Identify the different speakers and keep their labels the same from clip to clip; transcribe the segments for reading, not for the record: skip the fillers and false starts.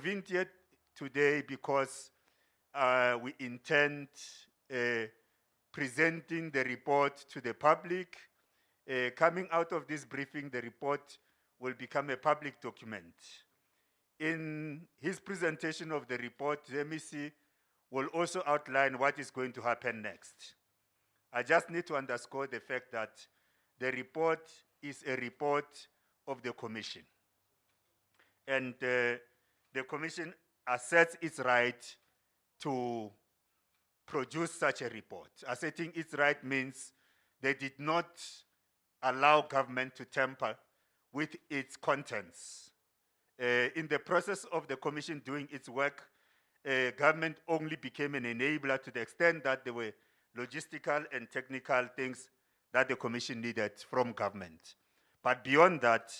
Speaker 1: convened here today because we intend presenting the report to the public. Coming out of this briefing, the report will become a public document. In his presentation of the report, the MEC will also outline what is going to happen next. I just need to underscore the fact that the report is a report of the Commission. And the Commission asserts its right to produce such a report. Asserting its right means they did not allow government to tamper with its contents. In the process of the Commission doing its work, government only became an enabler to the extent that there were logistical and technical things that the Commission needed from government. But beyond that,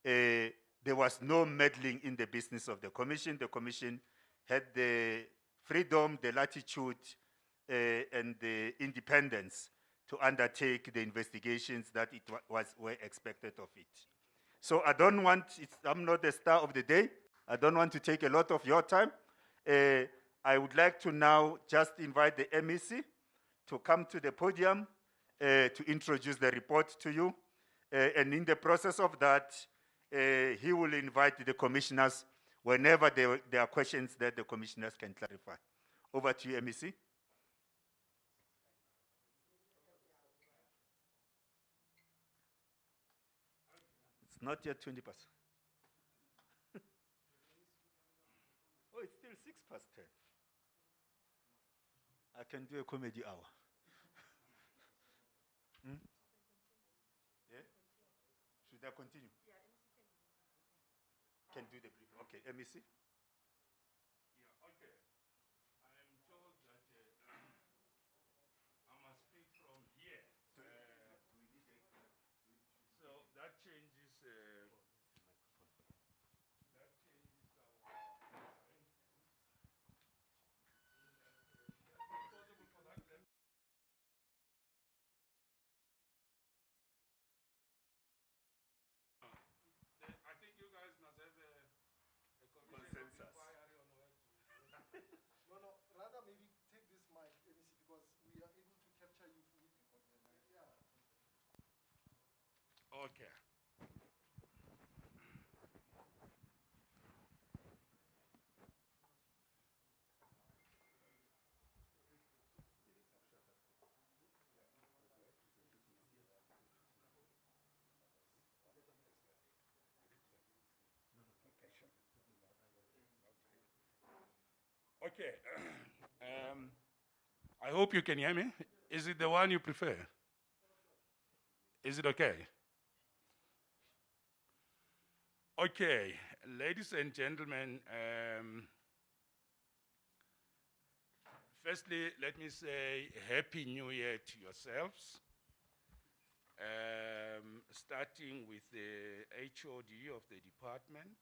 Speaker 1: there was no meddling in the business of the Commission. The Commission had the freedom, the latitude, and the independence to undertake the investigations that were expected of it. So I'm not the star of the day. I don't want to take a lot of your time. I would like to now just invite the MEC to come to the podium to introduce the report to you. And in the process of that, he will invite the commissioners whenever there are questions that the commissioners can clarify. Over to you, MEC. It's not yet 20 past. Oh, it's still 6 past 10. I can do a comedy hour. Yeah? Should I continue? Yeah, MEC can do the briefing. Okay, MEC?
Speaker 2: Yeah, okay. I am told that I must speak from here. So that changes our I think you guys must have a commission of inquiry on where to.
Speaker 3: No, rather maybe take this mic, MEC, because we are able to capture you with yeah.
Speaker 2: Okay. Okay. I hope you can hear me. Is it the one you prefer? Is it okay? Okay, ladies and gentlemen, firstly, let me say Happy New Year to yourselves. Starting with the HOD of the department.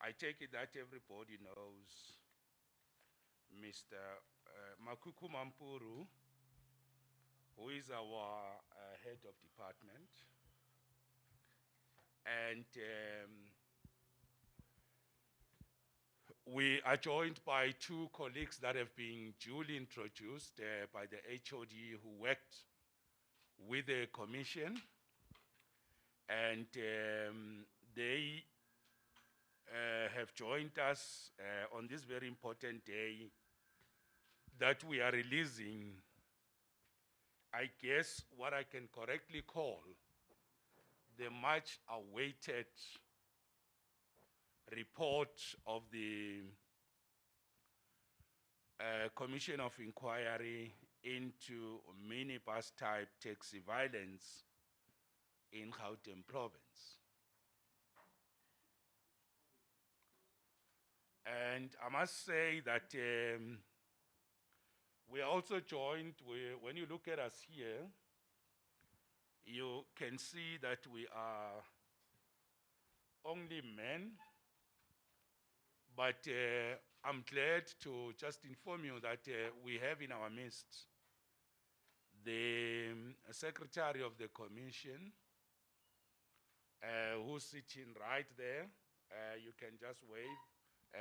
Speaker 2: I take it that everybody knows Mr. Makuku Mampuru, who is our head of department. And we are joined by 2 colleagues that have been duly introduced by the HOD who worked with the commission. And they have joined us on this very important day that we are releasing, I guess, what I can correctly call the much awaited report of the Commission of Inquiry into minibus type taxi violence in Gauteng province. And I must say that we are also joined, when you look at us here, you can see that we are only men, but I'm glad to just inform you that we have in our midst the Secretary of the Commission, who's sitting right there. You can just wave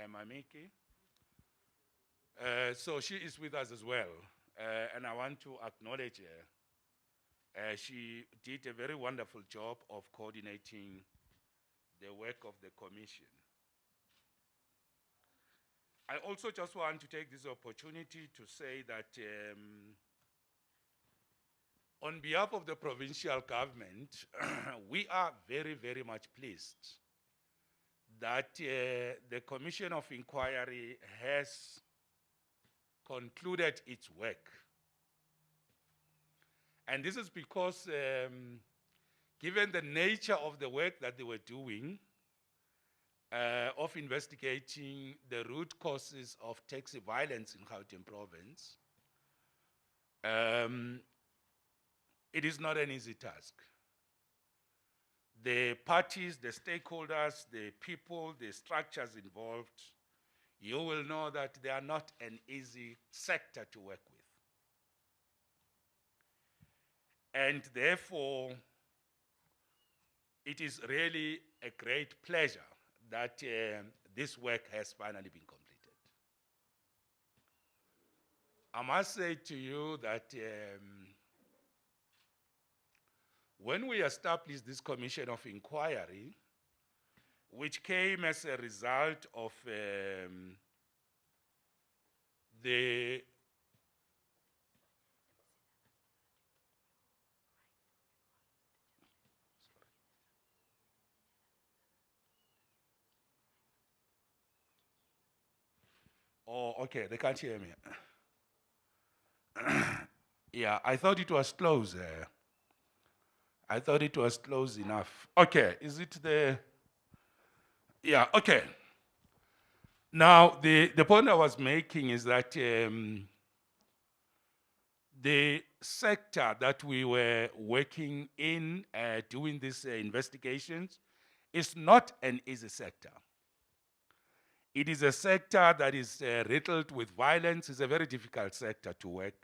Speaker 2: Mamiki. So she is with us as well, and I want to acknowledge her. She did a very wonderful job of coordinating the work of the commission. I also just want to take this opportunity to say that on behalf of the provincial government, we are very, very much pleased that the Commission of Inquiry has concluded its work. And this is because given the nature of the work that they were doing, of investigating the root causes of taxi violence in Gauteng province, it is not an easy task. The parties, the stakeholders, the people, the structures involved, you will know that they are not an easy sector to work with. And therefore, it is really a great pleasure that this work has finally been completed. I must say to you that when we established this Commission of Inquiry, which came as a result of the oh, okay, they can't hear me. Yeah, I thought it was close. I thought it was close enough. Okay, is it the... Yeah, okay. Now, the point I was making is that the sector that we were working in doing these investigations is not an easy sector. It is a sector that is riddled with violence. It's a very difficult sector to work.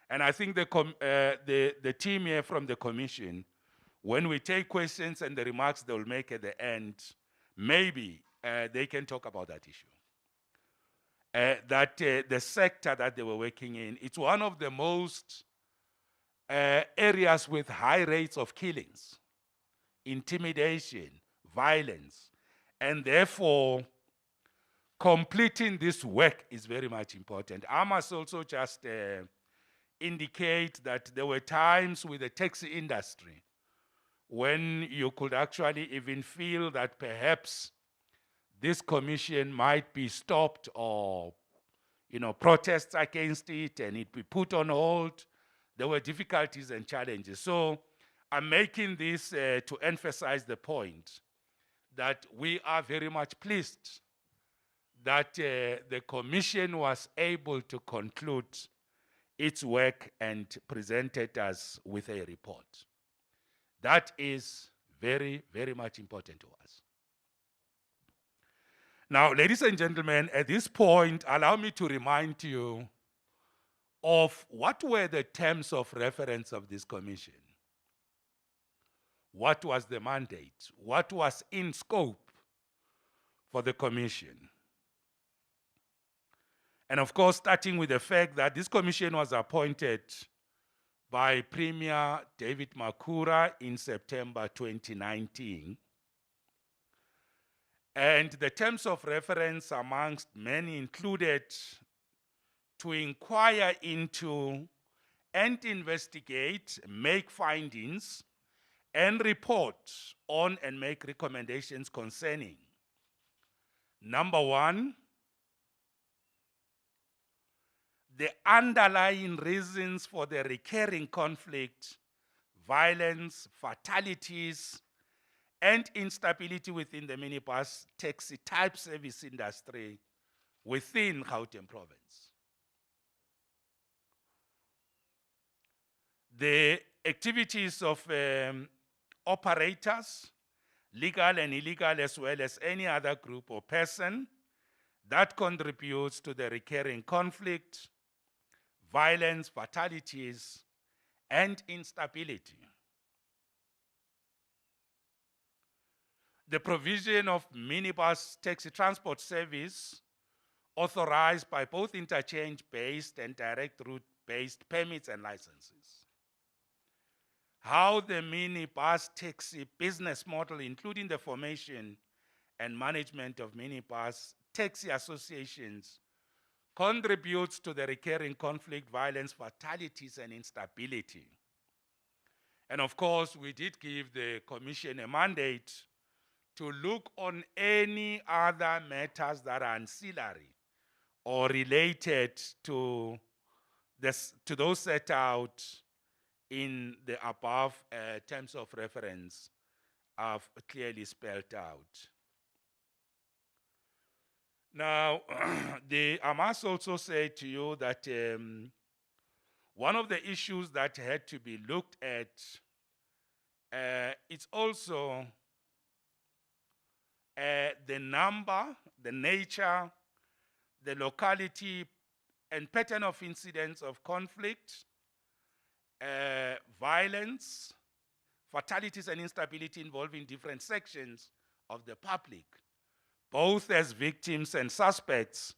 Speaker 2: And I think the team here from the commission, when we take questions and the remarks they will make at the end, maybe they can talk about that issue. The sector that they were working in, it's one of the most areas with high rates of killings, intimidation, violence, and therefore completing this work is very much important. I must also just indicate that there were times with the taxi industry when you could actually even feel that perhaps this commission might be stopped or, protests against it and it be put on hold. There were difficulties and challenges. So I'm making this to emphasize the point that we are very much pleased that the commission was able to conclude its work and presented us with a report. That is very, very much important to us. Now, ladies and gentlemen, at this point, allow me to remind you of what were the terms of reference of this commission. What was the mandate? What was in scope for the commission? And of course, starting with the fact that this commission was appointed by Premier David Makura in September 2019. And the terms of reference amongst many included to inquire into and investigate, make findings, and report on and make recommendations concerning: number one, the underlying reasons for the recurring conflict, violence, fatalities, and instability within the minibus taxi type service industry within Gauteng province. The activities of operators, legal and illegal, as well as any other group or person that contributes to the recurring conflict, violence, fatalities, and instability. the provision of minibus taxi transport service authorized by both interchange-based and direct route-based permits and licenses. How the minibus taxi business model, including the formation and management of minibus taxi associations, contributes to the recurring conflict, violence, fatalities, and instability. And of course, we did give the Commission a mandate to look on any other matters that are ancillary or related to those set out in the above terms of reference I've clearly spelled out. Now, I must also say to you that one of the issues that had to be looked at, it's also the number, the nature, the locality, and pattern of incidents of conflict, violence, fatalities, and instability involving different sections of the public, both as victims and suspects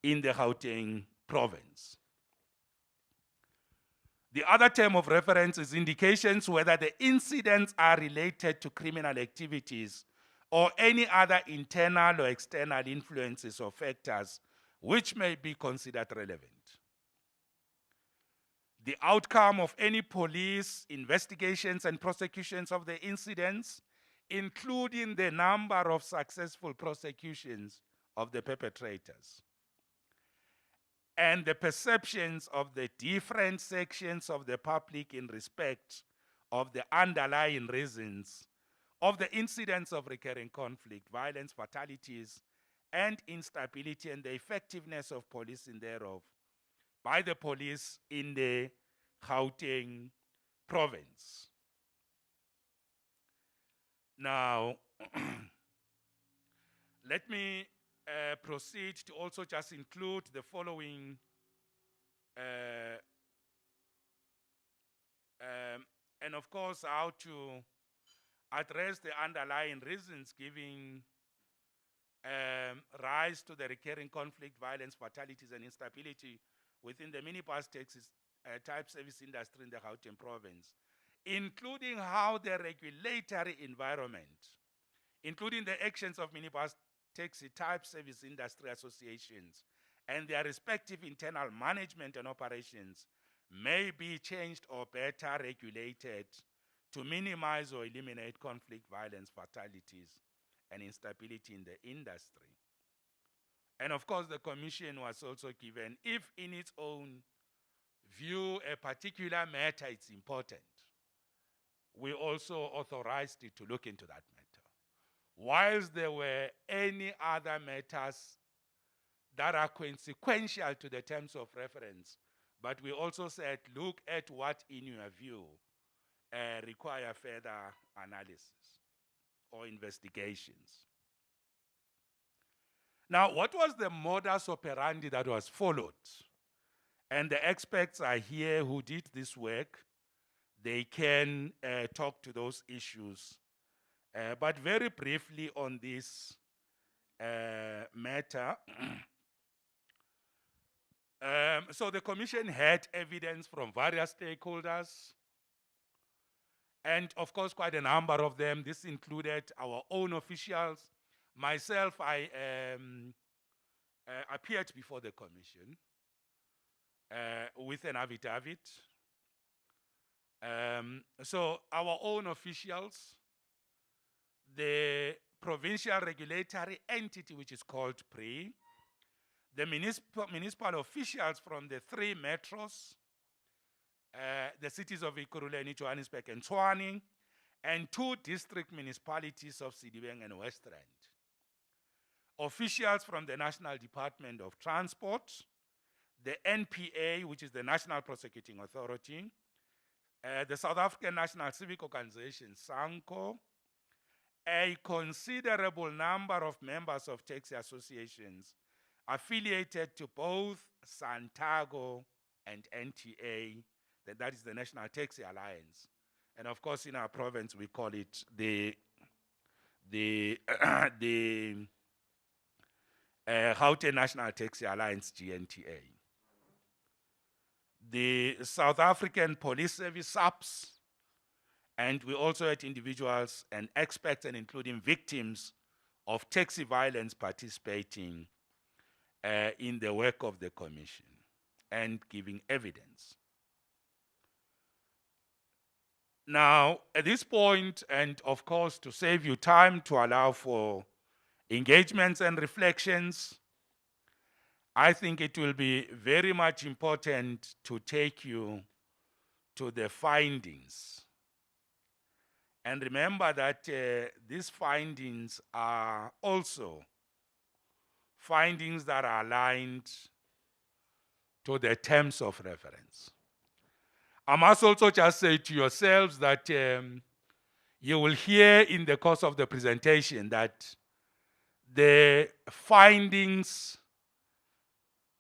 Speaker 2: in the Gauteng province. The other term of reference is indications whether the incidents are related to criminal activities or any other internal or external influences or factors which may be considered relevant. The outcome of any police investigations and prosecutions of the incidents, including the number of successful prosecutions of the perpetrators, and the perceptions of the different sections of the public in respect of the underlying reasons of the incidents of recurring conflict, violence, fatalities, and instability, and the effectiveness of policing thereof by the police in the Gauteng province. Now, let me proceed to also just include the following and of course how to address the underlying reasons giving rise to the recurring conflict, violence, fatalities, and instability within the minibus taxi type service industry in the Gauteng province, including how the regulatory environment, including the actions of minibus taxi type service industry associations and their respective internal management and operations may be changed or better regulated to minimize or eliminate conflict, violence, fatalities, and instability in the industry. And of course, the Commission was also given, if in its own view a particular matter is important, we also authorized it to look into that matter. Whilst there were any other matters that are consequential to the terms of reference, but we also said, look at what in your view require further analysis or investigations. Now, what was the modus operandi that was followed? And the experts are here who did this work. They can talk to those issues. But very briefly on this matter, so the Commission had evidence from various stakeholders, and of course quite a number of them. This included our own officials. Myself, I appeared before the Commission with an affidavit. So our own officials, the provincial regulatory entity, which is called PRE, the municipal officials from the 3 metros, the cities of Ekurhuleni, Johannesburg, and Tshwane, and 2 district municipalities of Sidibeng and Westrand. Officials from the National Department of Transport, the NPA, which is the National Prosecuting Authority, the South African National Civic Organization, SANCO, a considerable number of members of taxi associations affiliated to both Santago and NTA, that is the National Taxi Alliance. And of course, in our province, we call it the the the Gauteng National Taxi Alliance, GNTA, the South African Police Service, SAPS, and we also had individuals and experts and including victims of taxi violence participating in the work of the commission and giving evidence. Now, at this point, and of course, to save you time to allow for engagements and reflections, I think it will be very much important to take you to the findings. And remember that these findings are also findings that are aligned to the terms of reference. I must also just say to yourselves that you will hear in the course of the presentation that the findings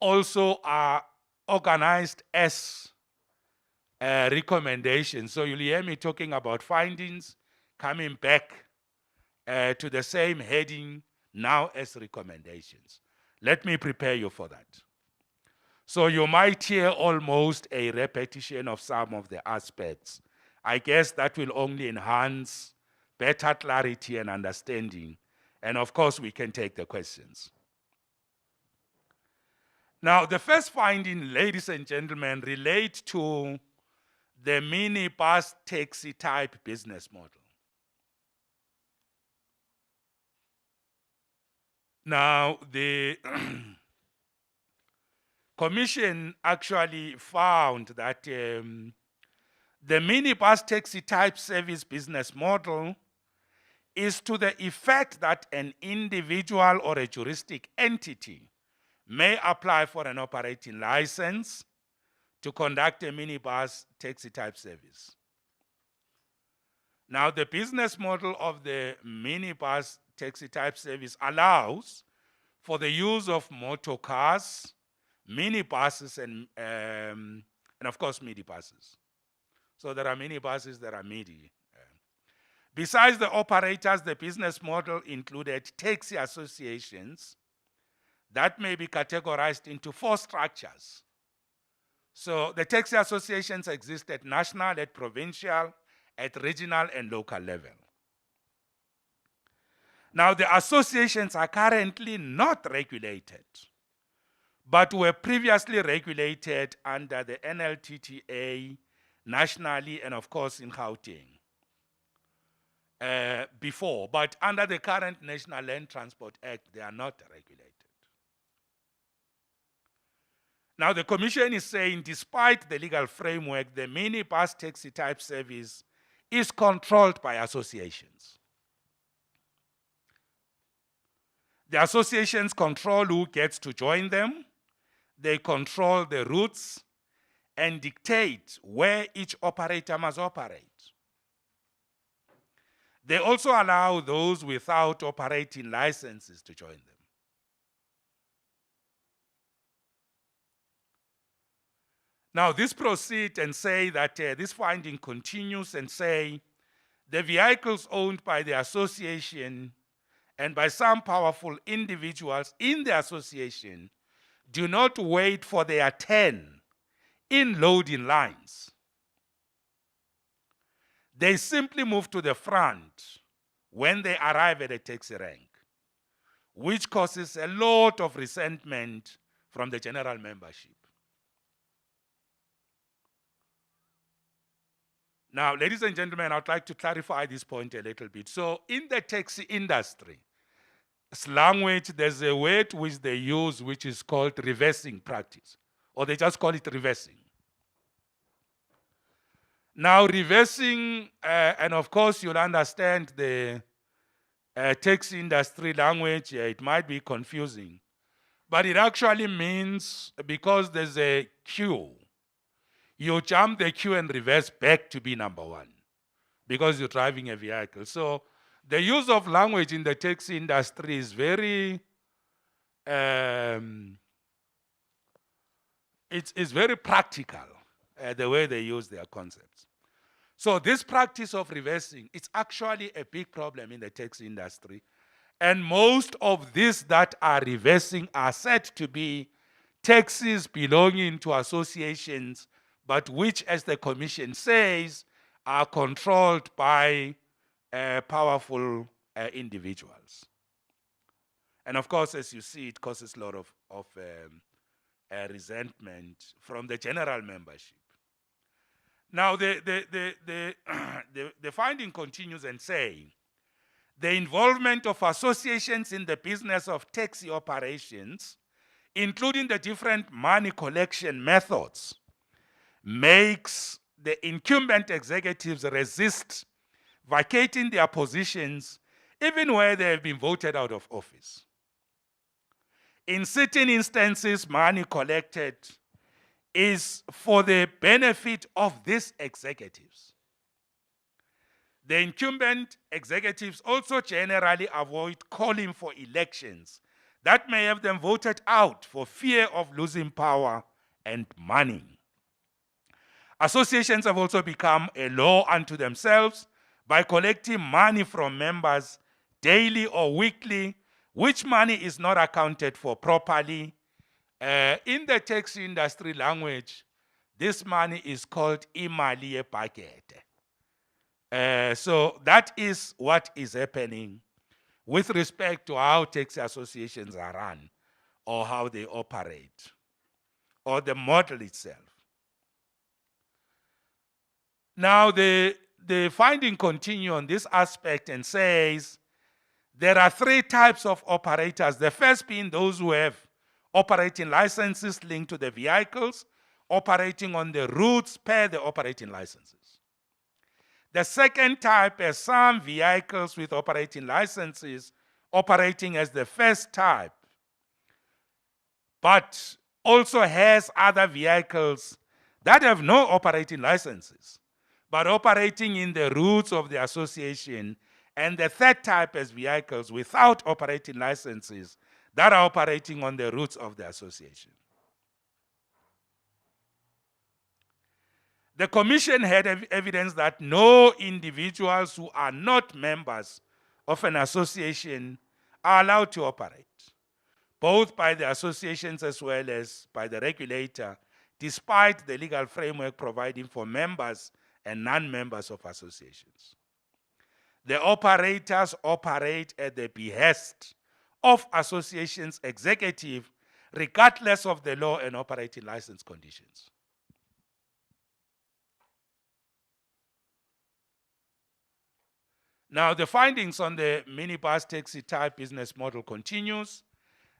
Speaker 2: also are organized as recommendations. So you'll hear me talking about findings coming back to the same heading now as recommendations. Let me prepare you for that. So you might hear almost a repetition of some of the aspects. I guess that will only enhance better clarity and understanding. And of course, we can take the questions. Now, the first finding, ladies and gentlemen, relate to the minibus taxi type business model. Now, the Commission actually found that the minibus taxi type service business model is to the effect that an individual or a juristic entity may apply for an operating license to conduct a minibus taxi type service. Now, the business model of the minibus taxi type service allows for the use of motor cars, minibuses, and of course, minibuses. So there are minibuses, there are midi. Besides the operators, the business model included taxi associations that may be categorized into 4 structures. So the taxi associations exist at national, at provincial, at regional and local level. Now the associations are currently not regulated, but were previously regulated under the NLTTA nationally and of course in Gauteng before, but under the current National Land Transport Act, they are not regulated. Now the Commission is saying despite the legal framework, the minibus taxi type service is controlled by associations. The associations control who gets to join them, they control the routes and dictate where each operator must operate. They also allow those without operating licenses to join them. Now, this proceed and say that this finding continues and say the vehicles owned by the association and by some powerful individuals in the association do not wait for their turn in loading lines. They simply move to the front when they arrive at a taxi rank, which causes a lot of resentment from the general membership. Now, ladies and gentlemen, I'd like to clarify this point a little bit. So in the taxi industry, language, there's a word which they use which is called reversing practice, or they just call it reversing. Now, reversing, and of course, you'll understand the taxi industry language, it might be confusing, but it actually means because there's a queue, you jump the queue and reverse back to be number 1 because you're driving a vehicle. So the use of language in the taxi industry is very, it's very practical, the way they use their concepts. So this practice of reversing, it's actually a big problem in the taxi industry. And most of these that are reversing are said to be taxis belonging to associations, but which, as the commission says, are controlled by powerful individuals. And of course, as you see, it causes a lot of resentment from the general membership. Now, the finding continues and saying, the involvement of associations in the business of taxi operations, including the different money collection methods, makes the incumbent executives resist vacating their positions even where they have been voted out of office. In certain instances, money collected is for the benefit of these executives. The incumbent executives also generally avoid calling for elections that may have them voted out for fear of losing power and money. Associations have also become a law unto themselves by collecting money from members daily or weekly, which money is not accounted for properly. In the taxi industry language, this money is called imali yebhakede. So that is what is happening with respect to how taxi associations are run or how they operate or the model itself. Now the finding continues on this aspect and says there are three types of operators. The first being those who have operating licenses linked to the vehicles, operating on the routes per the operating licenses. The second type is some vehicles with operating licenses operating as the first type, but also has other vehicles that have no operating licenses, but operating in the routes of the association. And the third type is vehicles without operating licenses that are operating on the routes of the association. The commission had evidence that no individuals who are not members of an association are allowed to operate, both by the associations as well as by the regulator, despite the legal framework providing for members and non-members of associations. The operators operate at the behest of associations' executive, regardless of the law and operating license conditions. Now, the findings on the minibus taxi type business model continues.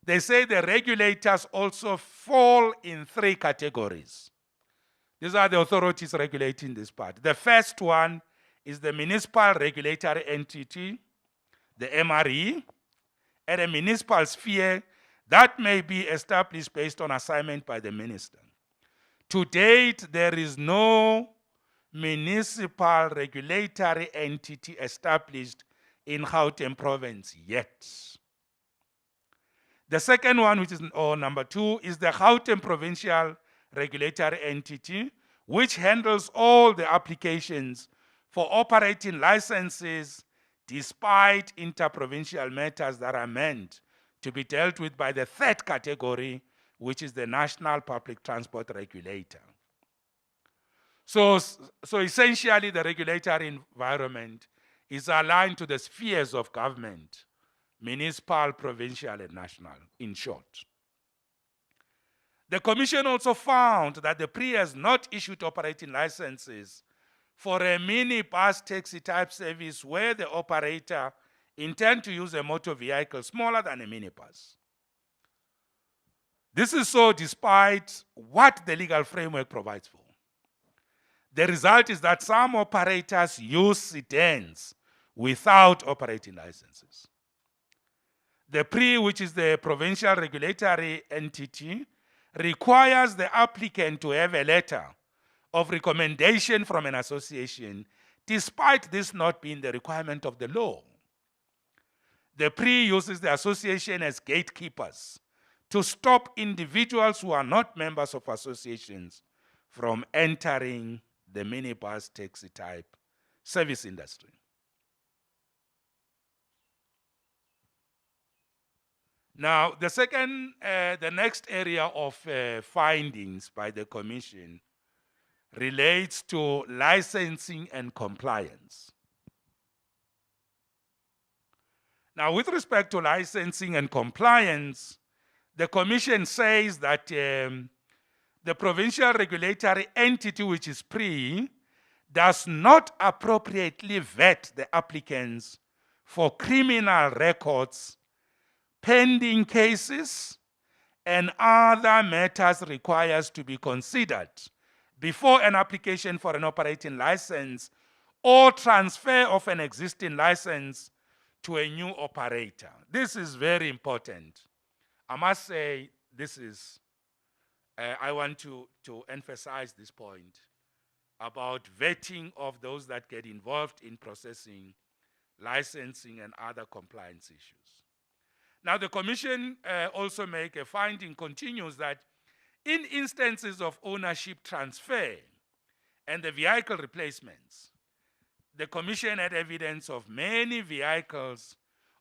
Speaker 2: They say the regulators also fall in three categories. These are the authorities regulating this part. The first one is the municipal regulatory entity, the MRE, at a municipal sphere that may be established based on assignment by the minister. To date, there is no municipal regulatory entity established in Gauteng province yet. The second one, which is number two, is the Gauteng provincial regulatory entity, which handles all the applications for operating licenses despite interprovincial matters that are meant to be dealt with by the third category, which is the National Public Transport Regulator. So essentially, the regulatory environment is aligned to the spheres of government, municipal, provincial, and national, in short. The commission also found that the PRI has not issued operating licenses for a minibus taxi type service where the operator intends to use a motor vehicle smaller than a minibus. This is so despite what the legal framework provides for. The result is that some operators use sedans without operating licenses. The PRI, which is the provincial regulatory entity, requires the applicant to have a letter of recommendation from an association, despite this not being the requirement of the law. The PRI uses the association as gatekeepers to stop individuals who are not members of associations from entering the minibus taxi type service industry. Now, the next area of findings by the Commission relates to licensing and compliance. Now, with respect to licensing and compliance, the Commission says that the provincial regulatory entity, which is PRI, does not appropriately vet the applicants for criminal records, pending cases, and other matters requires to be considered before an application for an operating license or transfer of an existing license to a new operator. This is very important. I must say this is, I want to emphasize this point about vetting of those that get involved in processing, licensing, and other compliance issues. Now, the Commission also make a finding, continues that in instances of ownership transfer and the vehicle replacements, the Commission had evidence of many vehicles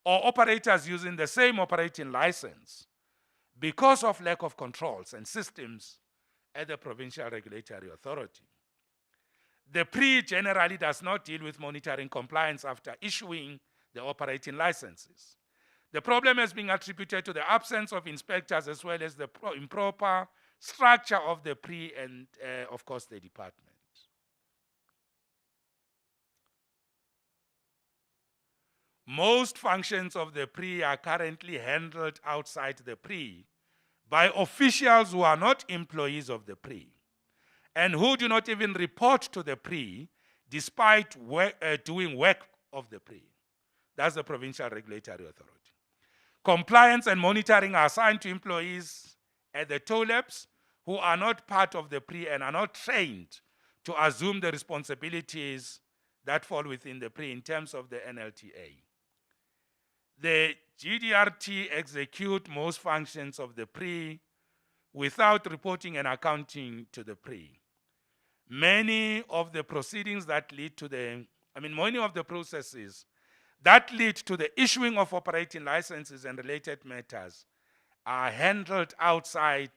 Speaker 2: or operators using the same operating license because of lack of controls and systems at the provincial regulatory authority. The PRI generally does not deal with monitoring compliance after issuing the operating licenses. The problem has been attributed to the absence of inspectors as well as the improper structure of the PRI and, of course, the department. Most functions of the PRI are currently handled outside the PRI by officials who are not employees of the PRI and who do not even report to the PRI despite doing work of the PRI. That's the Provincial Regulatory Authority. Compliance and monitoring are assigned to employees at the TOLEPs who are not part of the PRI and are not trained to assume the responsibilities that fall within the PRI in terms of the NLTA. The GDRT execute most functions of the PRI without reporting and accounting to the PRI. Many of the proceedings that lead to many of the processes that lead to the issuing of operating licenses and related matters are handled outside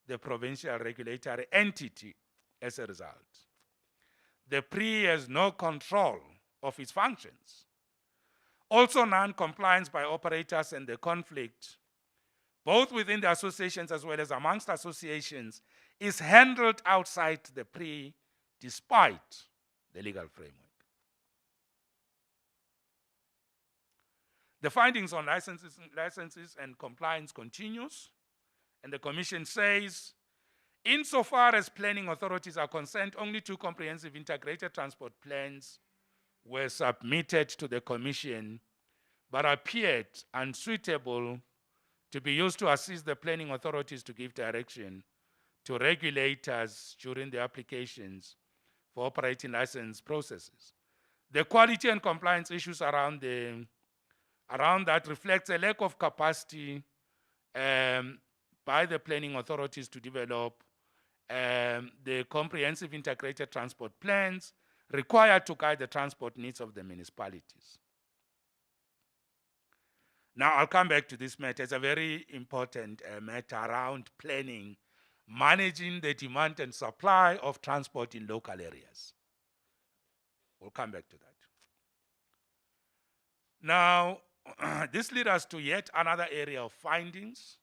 Speaker 2: the provincial regulatory entity as a result. The PRI has no control of its functions. Also, non-compliance by operators and the conflict, both within the associations as well as amongst associations, is handled outside the PRI despite the legal framework. The findings on licenses and compliance continues, and the Commission says, insofar as planning authorities are concerned, only 2 comprehensive integrated transport plans were submitted to the Commission, but appeared unsuitable to be used to assist the planning authorities to give direction to regulators during the applications for operating license processes. The quality and compliance issues around that reflects a lack of capacity by the planning authorities to develop the comprehensive integrated transport plans required to guide the transport needs of the municipalities. Now, I'll come back to this matter. It's a very important matter around planning, managing the demand and supply of transport in local areas. We'll come back to that. Now, this leads us to yet another area of findings,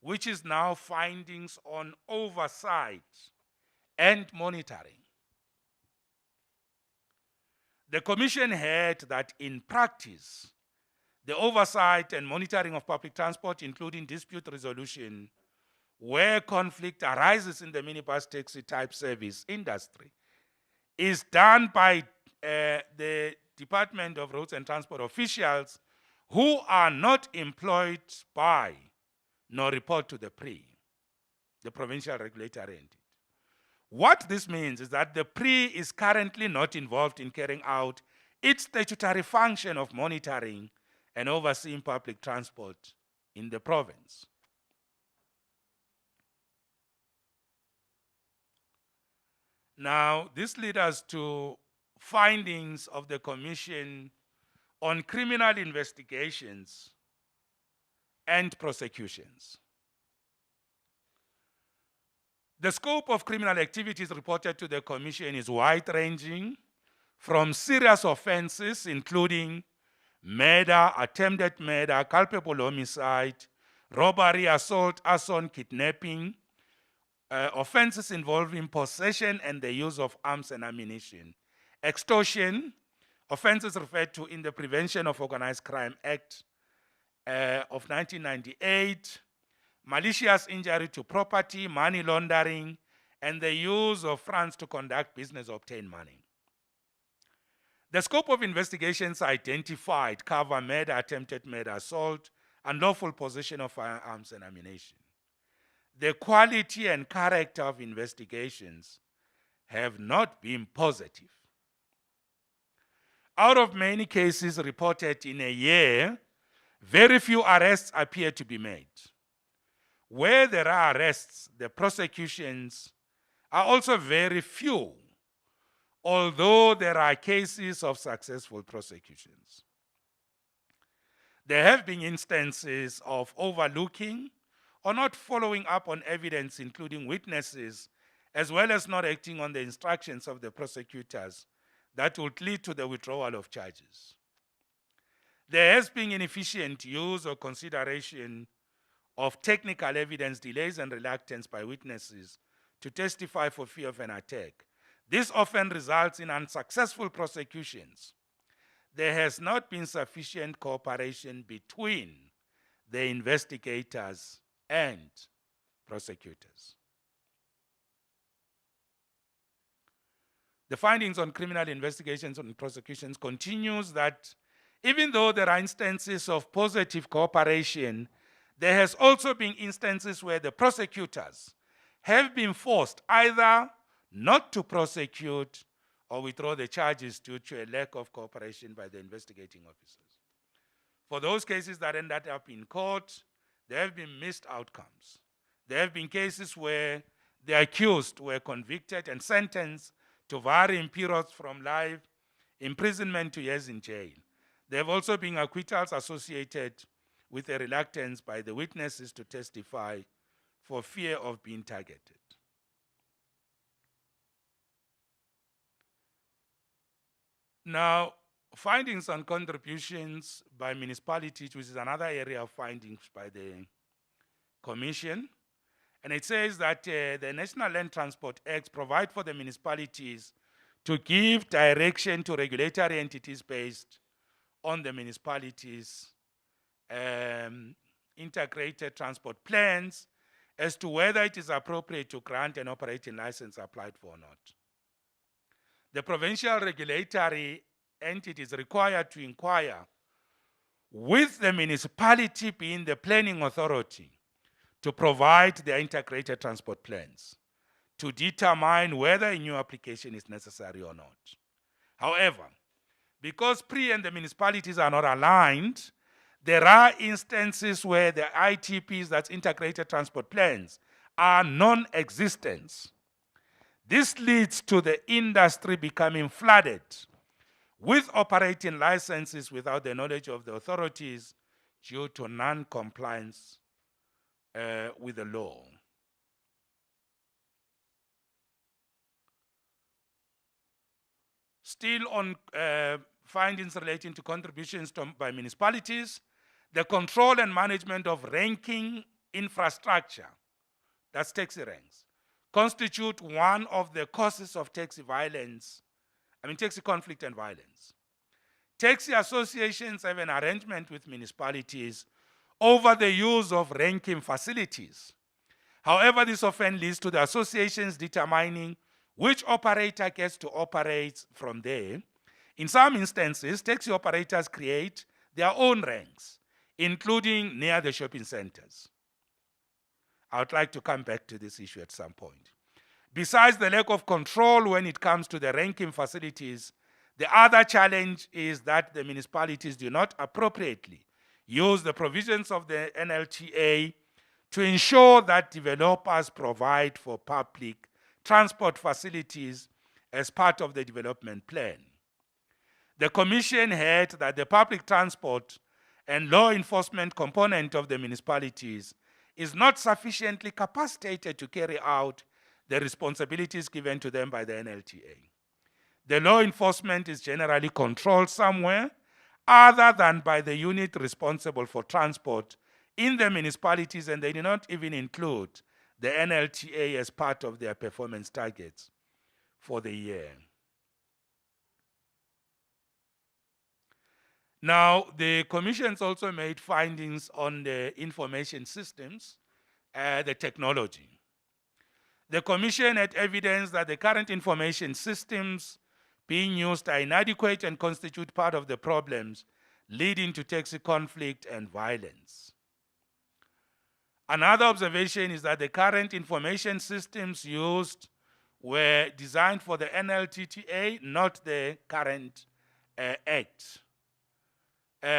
Speaker 2: which is now findings on oversight and monitoring. The Commission heard that in practice, the oversight and monitoring of public transport, including dispute resolution, where conflict arises in the minibus taxi type service industry, is done by the Department of Roads and Transport officials who are not employed by nor report to the PRI, the provincial regulatory entity. What this means is that the PRI is currently not involved in carrying out its statutory function of monitoring and overseeing public transport in the province. Now, this leads us to findings of the Commission on criminal investigations and prosecutions. The scope of criminal activities reported to the Commission is wide-ranging, from serious offenses including murder, attempted murder, culpable homicide, robbery, assault, arson, kidnapping, offenses involving possession and the use of arms and ammunition, extortion, offenses referred to in the Prevention of Organized Crime Act of 1998, malicious injury to property, money laundering, and the use of funds to conduct business or obtain money. The scope of investigations identified cover murder, attempted murder, assault, unlawful possession of firearms and ammunition. The quality and character of investigations have not been positive. Out of many cases reported in a year, very few arrests appear to be made. Where there are arrests, the prosecutions are also very few, although there are cases of successful prosecutions. There have been instances of overlooking or not following up on evidence, including witnesses, as well as not acting on the instructions of the prosecutors that would lead to the withdrawal of charges. There has been inefficient use or consideration of technical evidence, delays and reluctance by witnesses to testify for fear of an attack. This often results in unsuccessful prosecutions. There has not been sufficient cooperation between the investigators and prosecutors. The findings on criminal investigations and prosecutions continues that even though there are instances of positive cooperation, there has also been instances where the prosecutors have been forced either not to prosecute or withdraw the charges due to a lack of cooperation by the investigating officers. For those cases that ended up in court, there have been missed outcomes. There have been cases where the accused were convicted and sentenced to varying periods from life imprisonment to years in jail. There have also been acquittals associated with a reluctance by the witnesses to testify for fear of being targeted. Now, findings on contributions by municipalities, which is another area of findings by the Commission. And it says that the National Land Transport Act provides for the municipalities to give direction to regulatory entities based on the municipalities' integrated transport plans as to whether it is appropriate to grant an operating license applied for or not. The provincial regulatory entity is required to inquire with the municipality being the planning authority to provide their integrated transport plans to determine whether a new application is necessary or not. However, because PRI and the municipalities are not aligned, there are instances where the ITPs, that's integrated transport plans, are non-existent. This leads to the industry becoming flooded with operating licenses without the knowledge of the authorities due to non-compliance with the law. Still on findings relating to contributions by municipalities, the control and management of ranking infrastructure, that's taxi ranks, constitute one of the causes of taxi conflict and violence. Taxi associations have an arrangement with municipalities over the use of ranking facilities. However, this often leads to the associations determining which operator gets to operate from there. In some instances, taxi operators create their own ranks, including near the shopping centers. I would like to come back to this issue at some point. Besides the lack of control when it comes to the ranking facilities, the other challenge is that the municipalities do not appropriately use the provisions of the NLTA to ensure that developers provide for public transport facilities as part of the development plan. The Commission heard that the public transport and law enforcement component of the municipalities is not sufficiently capacitated to carry out the responsibilities given to them by the NLTA. The law enforcement is generally controlled somewhere other than by the unit responsible for transport in the municipalities, and they do not even include the NLTA as part of their performance targets for the year. Now, the Commission's also made findings on the information systems, the technology. The Commission had evidence that the current information systems being used are inadequate and constitute part of the problems leading to taxi conflict and violence. Another observation is that the current information systems used were designed for the NLTTA, not the current Act.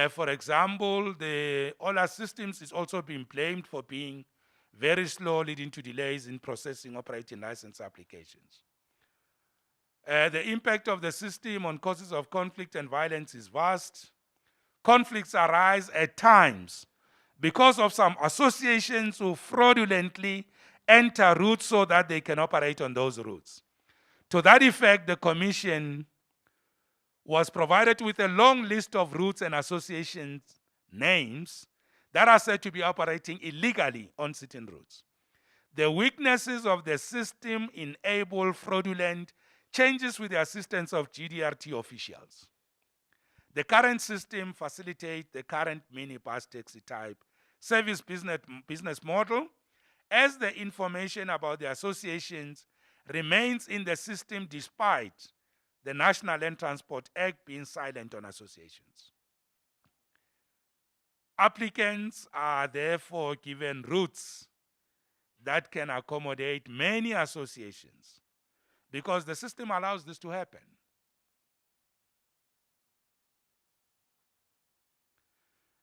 Speaker 2: For example, the OLA systems is also being blamed for being very slow, leading to delays in processing operating license applications. The impact of the system on causes of conflict and violence is vast. Conflicts arise at times because of some associations who fraudulently enter routes so that they can operate on those routes. To that effect, the Commission was provided with a long list of routes and associations names that are said to be operating illegally on certain routes. The weaknesses of the system enable fraudulent changes with the assistance of GDRT officials. The current system facilitates the current minibus taxi type service business model, as the information about the associations remains in the system despite the National Land Transport Act being silent on associations. Applicants are therefore given routes that can accommodate many associations because the system allows this to happen.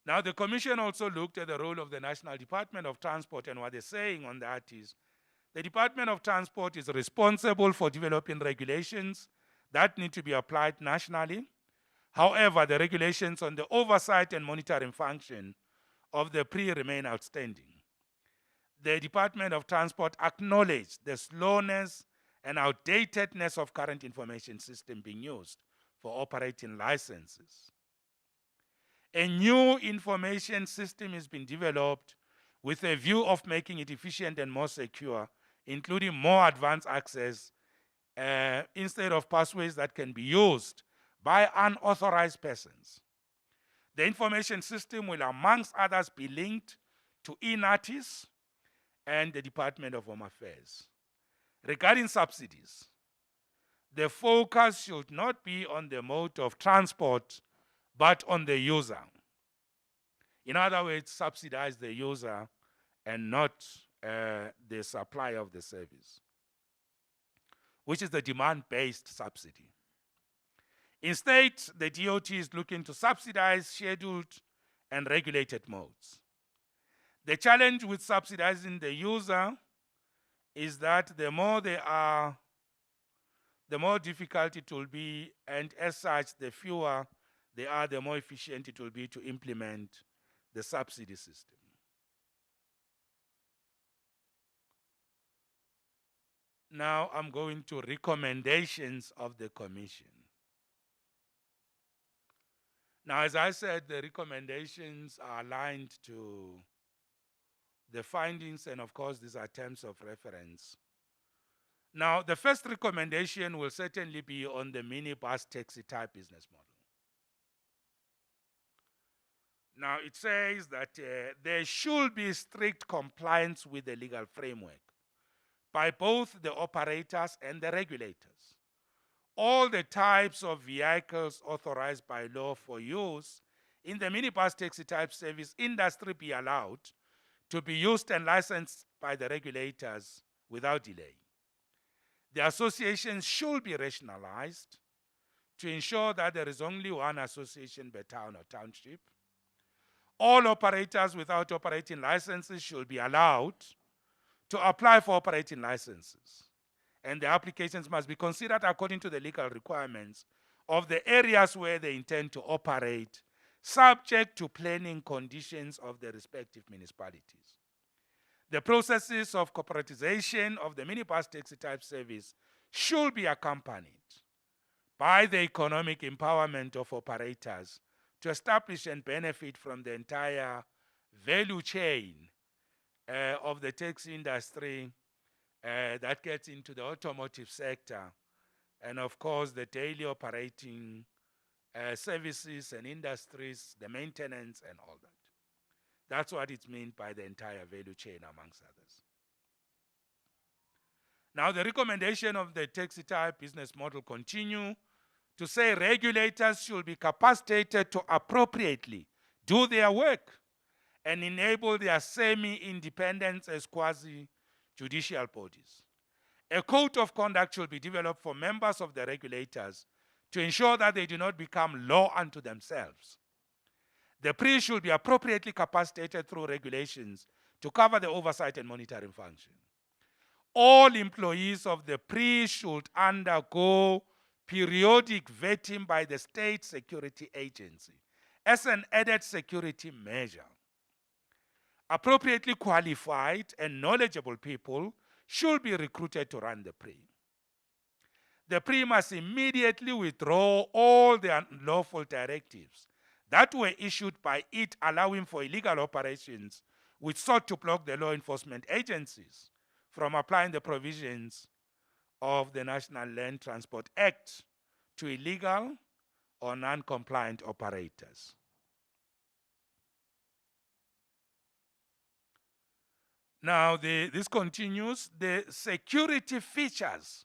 Speaker 2: Now, the Commission also looked at the role of the National Department of Transport, and what they're saying on that is the Department of Transport is responsible for developing regulations that need to be applied nationally. However, the regulations on the oversight and monitoring function of the PRE remain outstanding. The Department of Transport acknowledged the slowness and outdatedness of current information system being used for operating licenses. A new information system has been developed with a view of making it efficient and more secure, including more advanced access instead of passwords that can be used by unauthorized persons. The information system will, amongst others, be linked to INATIS and the Department of Home Affairs. Regarding subsidies, the focus should not be on the mode of transport, but on the user. In other words, subsidize the user and not the supplier of the service, which is the demand-based subsidy. Instead, the DOT is looking to subsidize scheduled and regulated modes. The challenge with subsidizing the user is that the more they are, the more difficult it will be, and as such, the fewer they are, the more efficient it will be to implement the subsidy system. Now I'm going to recommendations of the Commission. Now, as I said, the recommendations are aligned to the findings, and of course, these are terms of reference. Now, the first recommendation will certainly be on the minibus taxi type business model. Now, it says that there should be strict compliance with the legal framework by both the operators and the regulators. All the types of vehicles authorized by law for use in the minibus taxi type service industry be allowed to be used and licensed by the regulators without delay. The associations should be rationalized to ensure that there is only one association per town or township. All operators without operating licenses should be allowed to apply for operating licenses. and the applications must be considered according to the legal requirements of the areas where they intend to operate, subject to planning conditions of the respective municipalities. The processes of corporatization of the minibus taxi type service should be accompanied by the economic empowerment of operators to establish and benefit from the entire value chain of the taxi industry that gets into the automotive sector, and of course the daily operating services and industries, the maintenance and all that. That's what it means by the entire value chain, amongst others. Now, the recommendation of the taxi type business model continue to say regulators should be capacitated to appropriately do their work and enable their semi-independence as quasi-judicial bodies. A code of conduct should be developed for members of the regulators to ensure that they do not become law unto themselves. The PRI should be appropriately capacitated through regulations to cover the oversight and monitoring function. All employees of the PRI should undergo periodic vetting by the State Security Agency as an added security measure. Appropriately qualified and knowledgeable people should be recruited to run the PRI. The PRI must immediately withdraw all the unlawful directives that were issued by it, allowing for illegal operations which sought to block the law enforcement agencies from applying the provisions of the National Land Transport Act to illegal or non-compliant operators. Now, this continues. The security features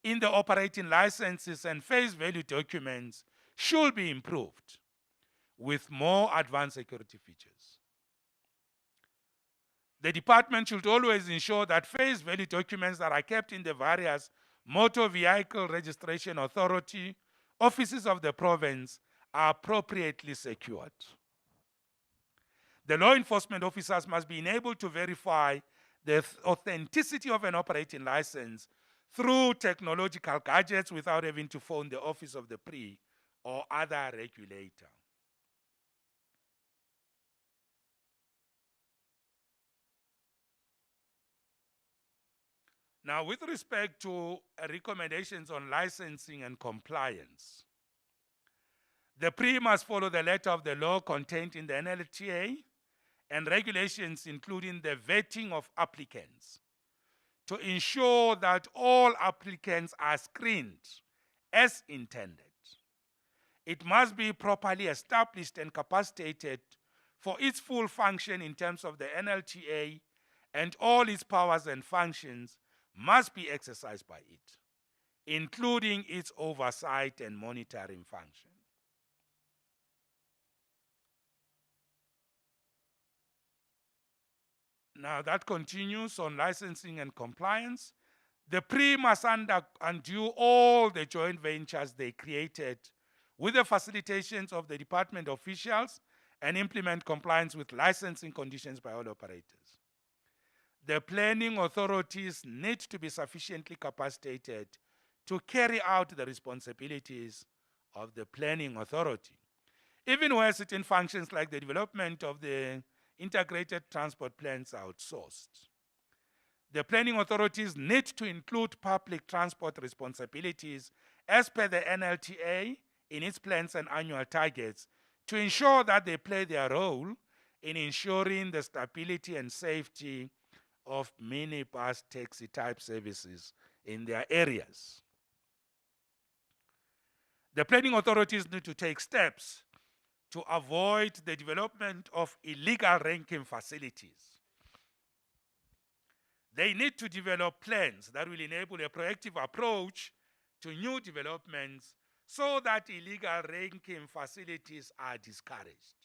Speaker 2: in the operating licenses and face value documents should be improved with more advanced security features. The department should always ensure that face value documents that are kept in the various motor vehicle registration authority offices of the province are appropriately secured. The law enforcement officers must be enabled to verify the authenticity of an operating license through technological gadgets without having to phone the office of the PRI or other regulator. Now, with respect to recommendations on licensing and compliance, the PRI must follow the letter of the law contained in the NLTA and regulations, including the vetting of applicants, to ensure that all applicants are screened as intended. It must be properly established and capacitated for its full function in terms of the NLTA, and all its powers and functions must be exercised by it, including its oversight and monitoring function. Now that continues on licensing and compliance. The PRI must undo all the joint ventures they created with the facilitations of the department officials and implement compliance with licensing conditions by all operators. The planning authorities need to be sufficiently capacitated to carry out the responsibilities of the planning authority, even where certain functions like the development of the integrated transport plans are outsourced. The planning authorities need to include public transport responsibilities as per the NLTA in its plans and annual targets to ensure that they play their role in ensuring the stability and safety of minibus taxi type services in their areas. The planning authorities need to take steps to avoid the development of illegal ranking facilities. They need to develop plans that will enable a proactive approach to new developments so that illegal ranking facilities are discouraged.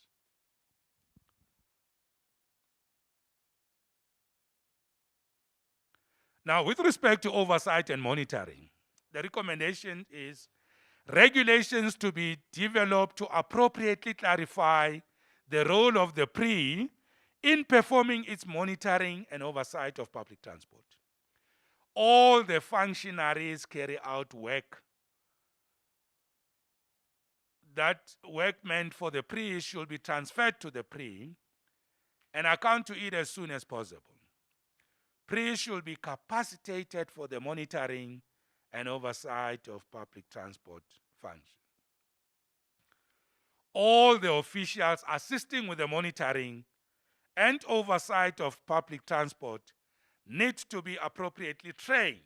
Speaker 2: Now, with respect to oversight and monitoring, the recommendation is regulations to be developed to appropriately clarify the role of the PRI in performing its monitoring and oversight of public transport. all the functionaries carry out work that work meant for the pre should be transferred to the pre and account to it as soon as possible. Pre should be capacitated for the monitoring and oversight of public transport function. All the officials assisting with the monitoring and oversight of public transport need to be appropriately trained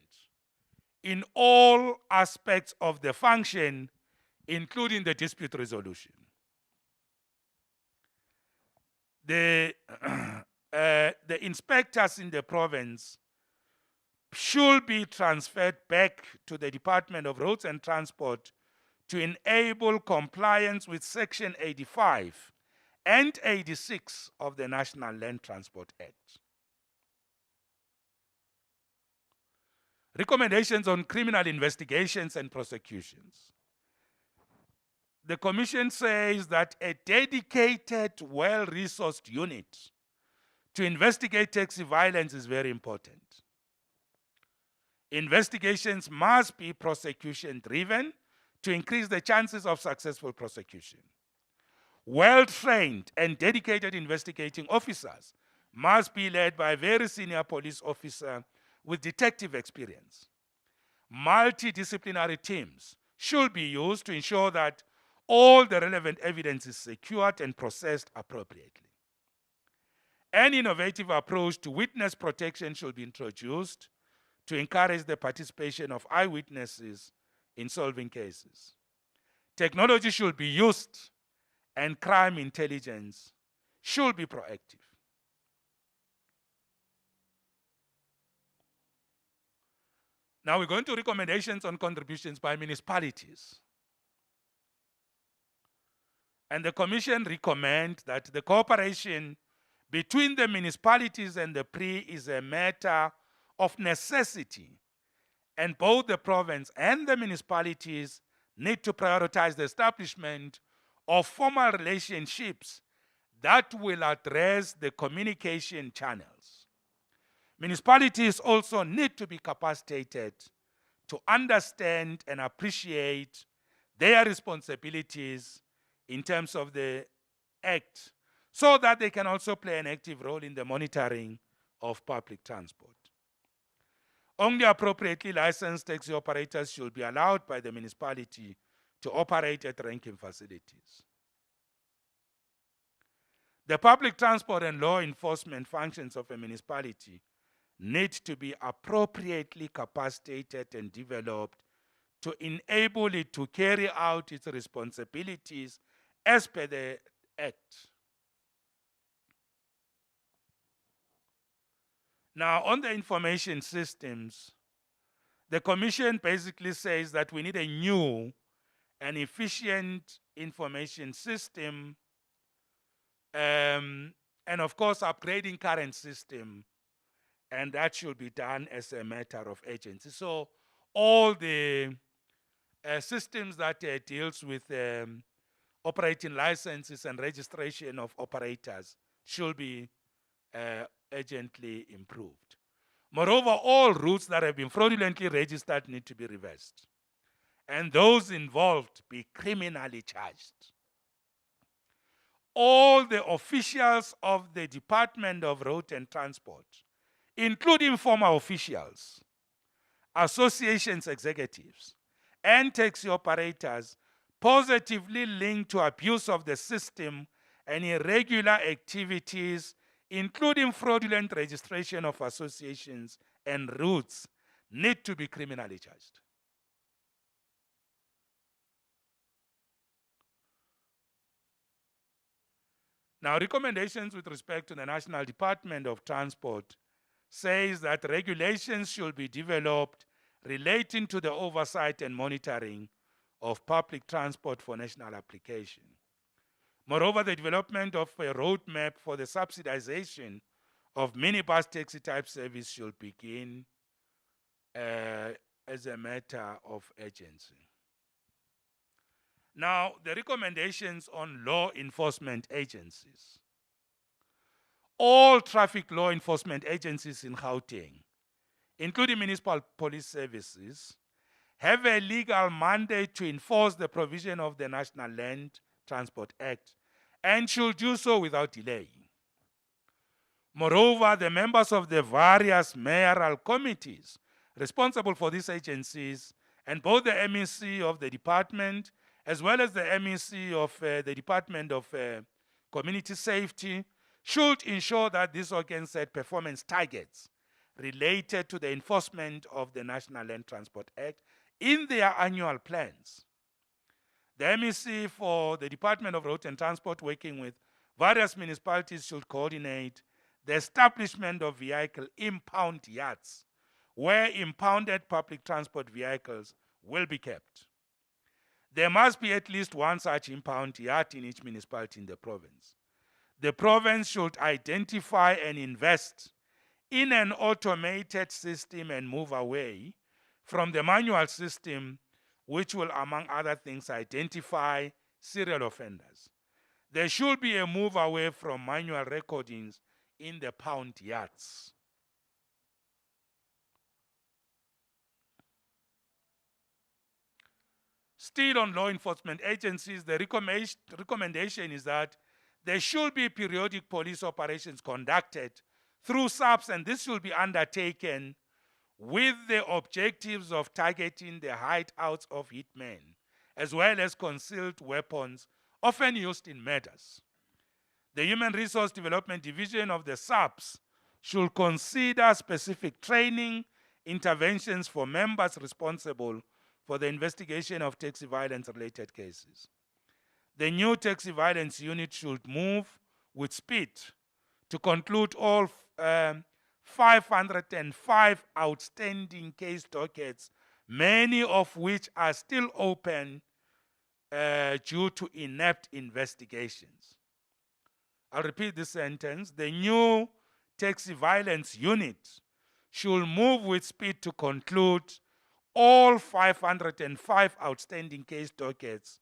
Speaker 2: in all aspects of the function, including the dispute resolution. The inspectors in the province should be transferred back to the Department of Roads and Transport to enable compliance with Section 85 and 86 of the National Land Transport Act. Recommendations on criminal investigations and prosecutions. The Commission says that a dedicated, well-resourced unit to investigate taxi violence is very important. Investigations must be prosecution-driven to increase the chances of successful prosecution. Well-trained and dedicated investigating officers must be led by a very senior police officer with detective experience. Multidisciplinary teams should be used to ensure that all the relevant evidence is secured and processed appropriately. An innovative approach to witness protection should be introduced to encourage the participation of eyewitnesses in solving cases. Technology should be used and crime intelligence should be proactive. Now we're going to recommendations on contributions by municipalities. And the Commission recommends that the cooperation between the municipalities and the PRI is a matter of necessity, and both the province and the municipalities need to prioritize the establishment of formal relationships that will address the communication channels. Municipalities also need to be capacitated to understand and appreciate their responsibilities in terms of the Act, so that they can also play an active role in the monitoring of public transport. Only appropriately licensed taxi operators should be allowed by the municipality to operate at ranking facilities. The public transport and law enforcement functions of a municipality need to be appropriately capacitated and developed to enable it to carry out its responsibilities as per the Act. Now, on the information systems, the Commission basically says that we need a new and efficient information system, and of course upgrading current system, and that should be done as a matter of urgency. So all the systems that deals with operating licenses and registration of operators should be urgently improved. Moreover, all routes that have been fraudulently registered need to be reversed, and those involved be criminally charged. All the officials of the Department of Road and Transport, including former officials, associations executives, and taxi operators positively linked to abuse of the system and irregular activities, including fraudulent registration of associations and routes, need to be criminally charged. Now, recommendations with respect to the National Department of Transport says that regulations should be developed relating to the oversight and monitoring of public transport for national application. Moreover, the development of a roadmap for the subsidization of minibus taxi type service should begin as a matter of urgency. Now, the recommendations on law enforcement agencies. All traffic law enforcement agencies in Gauteng, including municipal police services, have a legal mandate to enforce the provision of the National Land Transport Act and should do so without delay. Moreover, the members of the various mayoral committees responsible for these agencies and both the MEC of the department as well as the MEC of the Department of Community Safety should ensure that these organs set performance targets related to the enforcement of the National Land Transport Act in their annual plans. The MEC for the Department of Road and Transport, working with various municipalities, should coordinate the establishment of vehicle impound yards where impounded public transport vehicles will be kept. There must be at least one such impound yard in each municipality in the province. The province should identify and invest in an automated system and move away from the manual system, which will, among other things, identify serial offenders. There should be a move away from manual recordings in the pound yards. Still on law enforcement agencies, the recommendation is that there should be periodic police operations conducted through SAPs, and this should be undertaken with the objectives of targeting the hideouts of hitmen, as well as concealed weapons often used in murders. The Human Resource Development Division of the SAPs should consider specific training interventions for members responsible for the investigation of taxi violence-related cases. The new taxi violence unit should move with speed to conclude all 505 outstanding case dockets, many of which are still open due to inept investigations. I'll repeat this sentence. The new taxi violence unit should move with speed to conclude all 505 outstanding case dockets,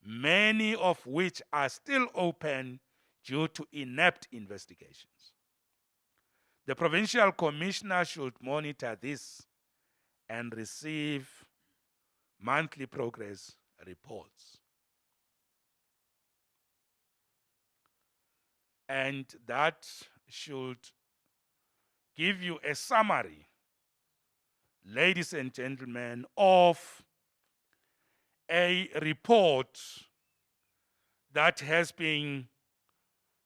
Speaker 2: many of which are still open due to inept investigations. The provincial commissioner should monitor this and receive monthly progress reports. And that should give you a summary, ladies and gentlemen, of a report that has been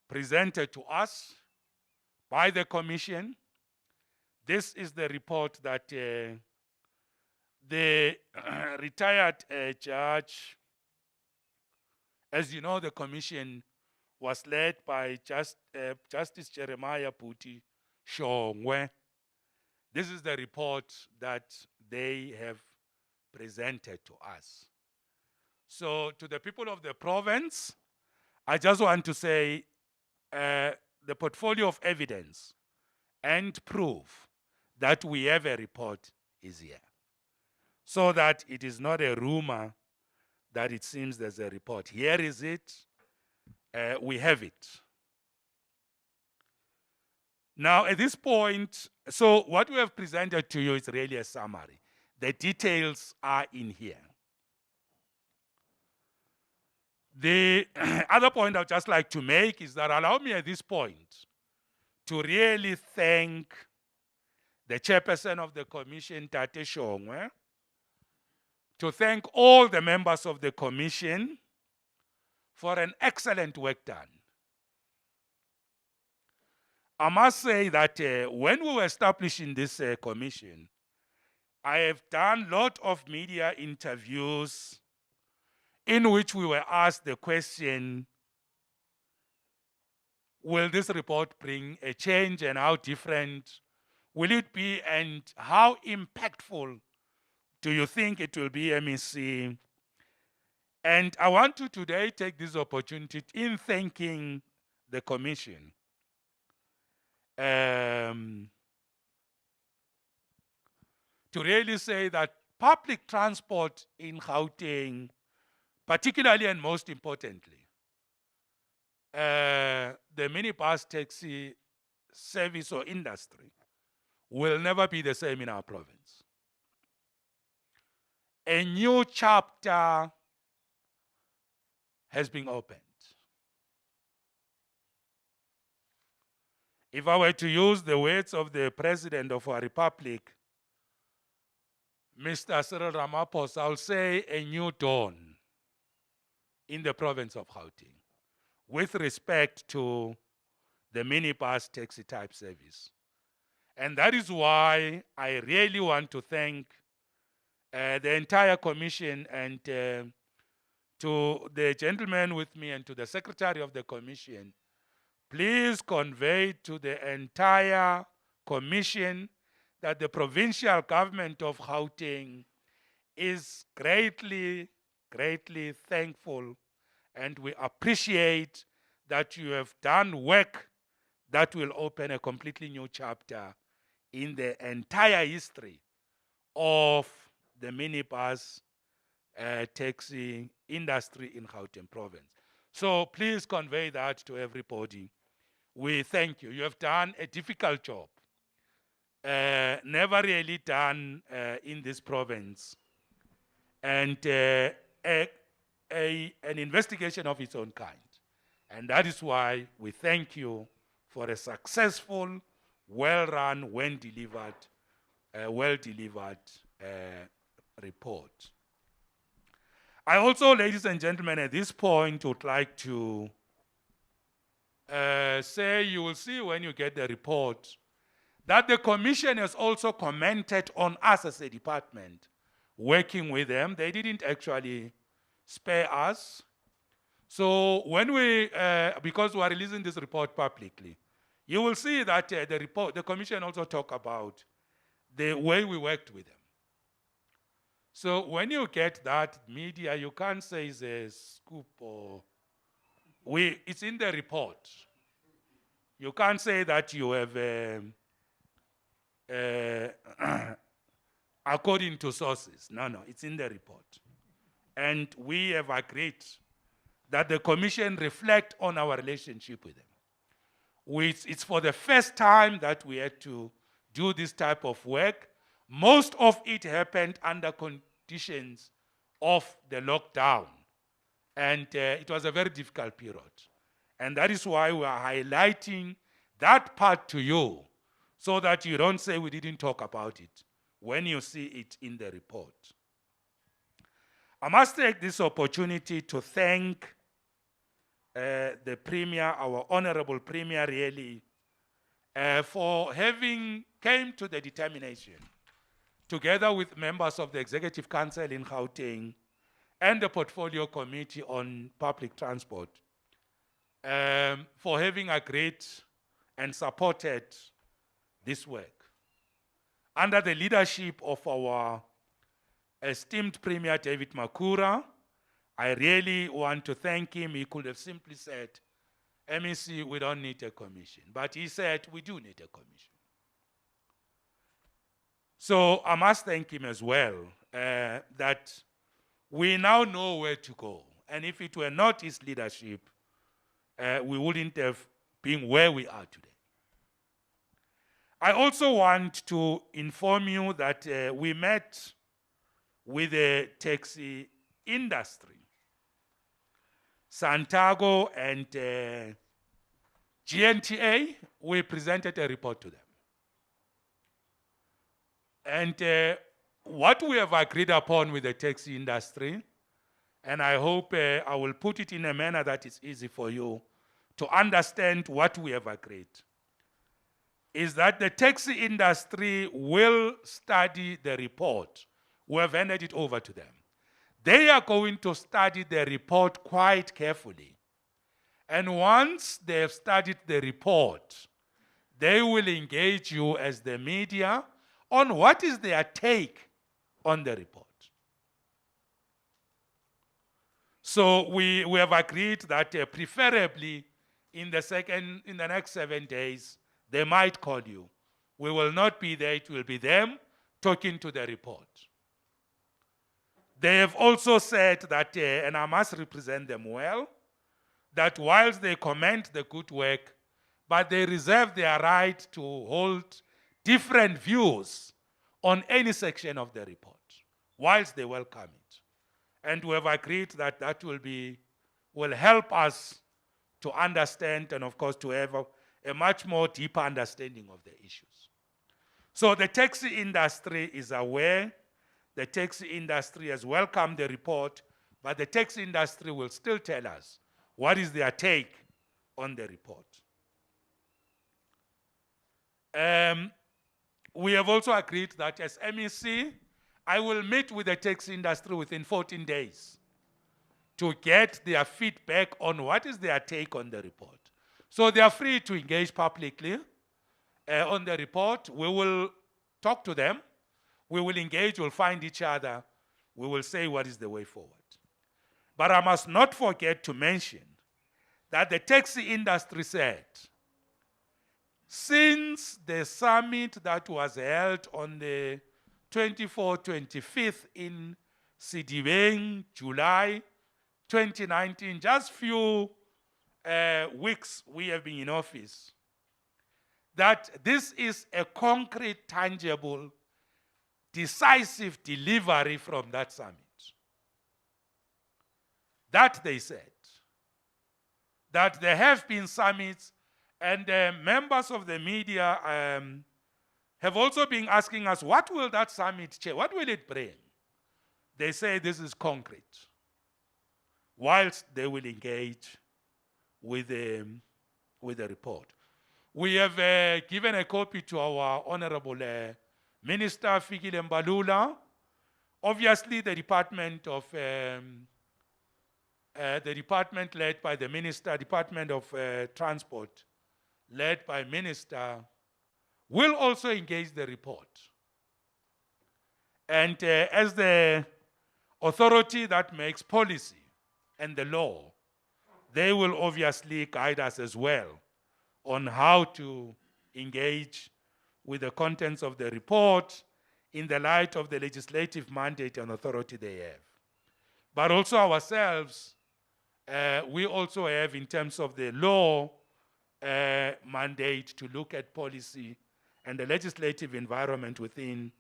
Speaker 2: presented to us by the Commission. This is the report that the retired judge, as you know, the Commission was led by Justice Jeremiah Puti Shongwe. This is the report that they have presented to us. So to the people of the province, I just want to say the portfolio of evidence and proof that we have a report is here. So that it is not a rumor that it seems there's a report. Here is it. We have it. Now, at this point, so what we have presented to you is really a summary. The details are in here. The other point I'd just like to make is that allow me at this point to really thank the chairperson of the commission, Tate Shongwe, to thank all the members of the commission for an excellent work done. I must say that when we were establishing this commission, I have done a lot of media interviews in which we were asked the question, will this report bring a change and how different will it be and how impactful do you think it will be, MEC? And I want to today take this opportunity in thanking the commission. To really say that public transport in Gauteng, particularly and most importantly, the minibus taxi service or industry will never be the same in our province. A new chapter has been opened. If I were to use the words of the President of our Republic, Mr. Cyril Ramaphosa, I'll say a new dawn in the province of Gauteng with respect to the minibus taxi type service. And that is why I really want to thank the entire commission and to the gentleman with me and to the secretary of the commission. Please convey to the entire commission that the provincial government of Gauteng is greatly, greatly thankful, and we appreciate that you have done work that will open a completely new chapter in the entire history of the minibus taxi industry in Gauteng province. So please convey that to everybody. We thank you. You have done a difficult job, never really done in this province, and an investigation of its own kind. And that is why we thank you for a successful, well-run, well-delivered report. I also, ladies and gentlemen, at this point would like to say, you will see when you get the report, that the commission has also commented on us as a department, working with them. They didn't actually spare us. So when we, because we are releasing this report publicly, you will see that the commission also talk about the way we worked with them. So when you get that media, you can't say it's a scoop or it's in the report. You can't say that you have, according to sources. No, it's in the report. And we have agreed that the commission reflect on our relationship with them. It's for the first time that we had to do this type of work. Most of it happened under conditions of the lockdown. And it was a very difficult period. And that is why we are highlighting that part to you, so that you don't say we didn't talk about it when you see it in the report. I must take this opportunity to thank the Premier, our Honorable Premier, really, for having came to the determination, together with members of the Executive Council in Gauteng and the Portfolio Committee on Public Transport, for having agreed and supported this work. Under the leadership of our esteemed Premier David Makura, I really want to thank him. He could have simply said, MEC, we don't need a commission. But he said, we do need a commission. So I must thank him as well, that we now know where to go. And if it were not his leadership, we wouldn't have been where we are today. I also want to inform you that we met with the taxi industry, Santago and GNTA. We presented a report to them. And what we have agreed upon with the taxi industry, and I hope I will put it in a manner that is easy for you to understand what we have agreed, is that the taxi industry will study the report. We have handed it over to them. They are going to study the report quite carefully. And once they have studied the report, they will engage you as the media on what is their take on the report. So we have agreed that preferably in the next 7 days, they might call you. We will not be there, it will be them talking to the report. They have also said that, and I must represent them well, that whilst they comment the good work, but they reserve their right to hold different views on any section of the report, whilst they welcome it. And we have agreed that that will help us to understand and, of course, to have a much more deeper understanding of the issues. So the taxi industry is aware. The taxi industry has welcomed the report, but the taxi industry will still tell us what is their take on the report. We have also agreed that as MEC, I will meet with the taxi industry within 14 days to get their feedback on what is their take on the report. So they are free to engage publicly on the report. We will talk to them. We will engage, we'll find each other. We will say what is the way forward. But I must not forget to mention that the taxi industry said, since the summit that was held on the 24th, 25th in Sidibeng, July 2019, just few weeks we have been in office, that this is a concrete, tangible, decisive delivery from that summit. That they said. That there have been summits, and members of the media have also been asking us, what will that summit change? What will it bring? They say this is concrete, whilst they will engage with the report. We have given a copy to our Honorable Minister Fikile Mbalula. Obviously, the department led by the Minister, Department of Transport, led by Minister, will also engage the report. And as the authority that makes policy and the law, they will obviously guide us as well on how to engage with the contents of the report in the light of the legislative mandate and authority they have. But also ourselves, we also have, in terms of the law, mandate to look at policy and the legislative environment within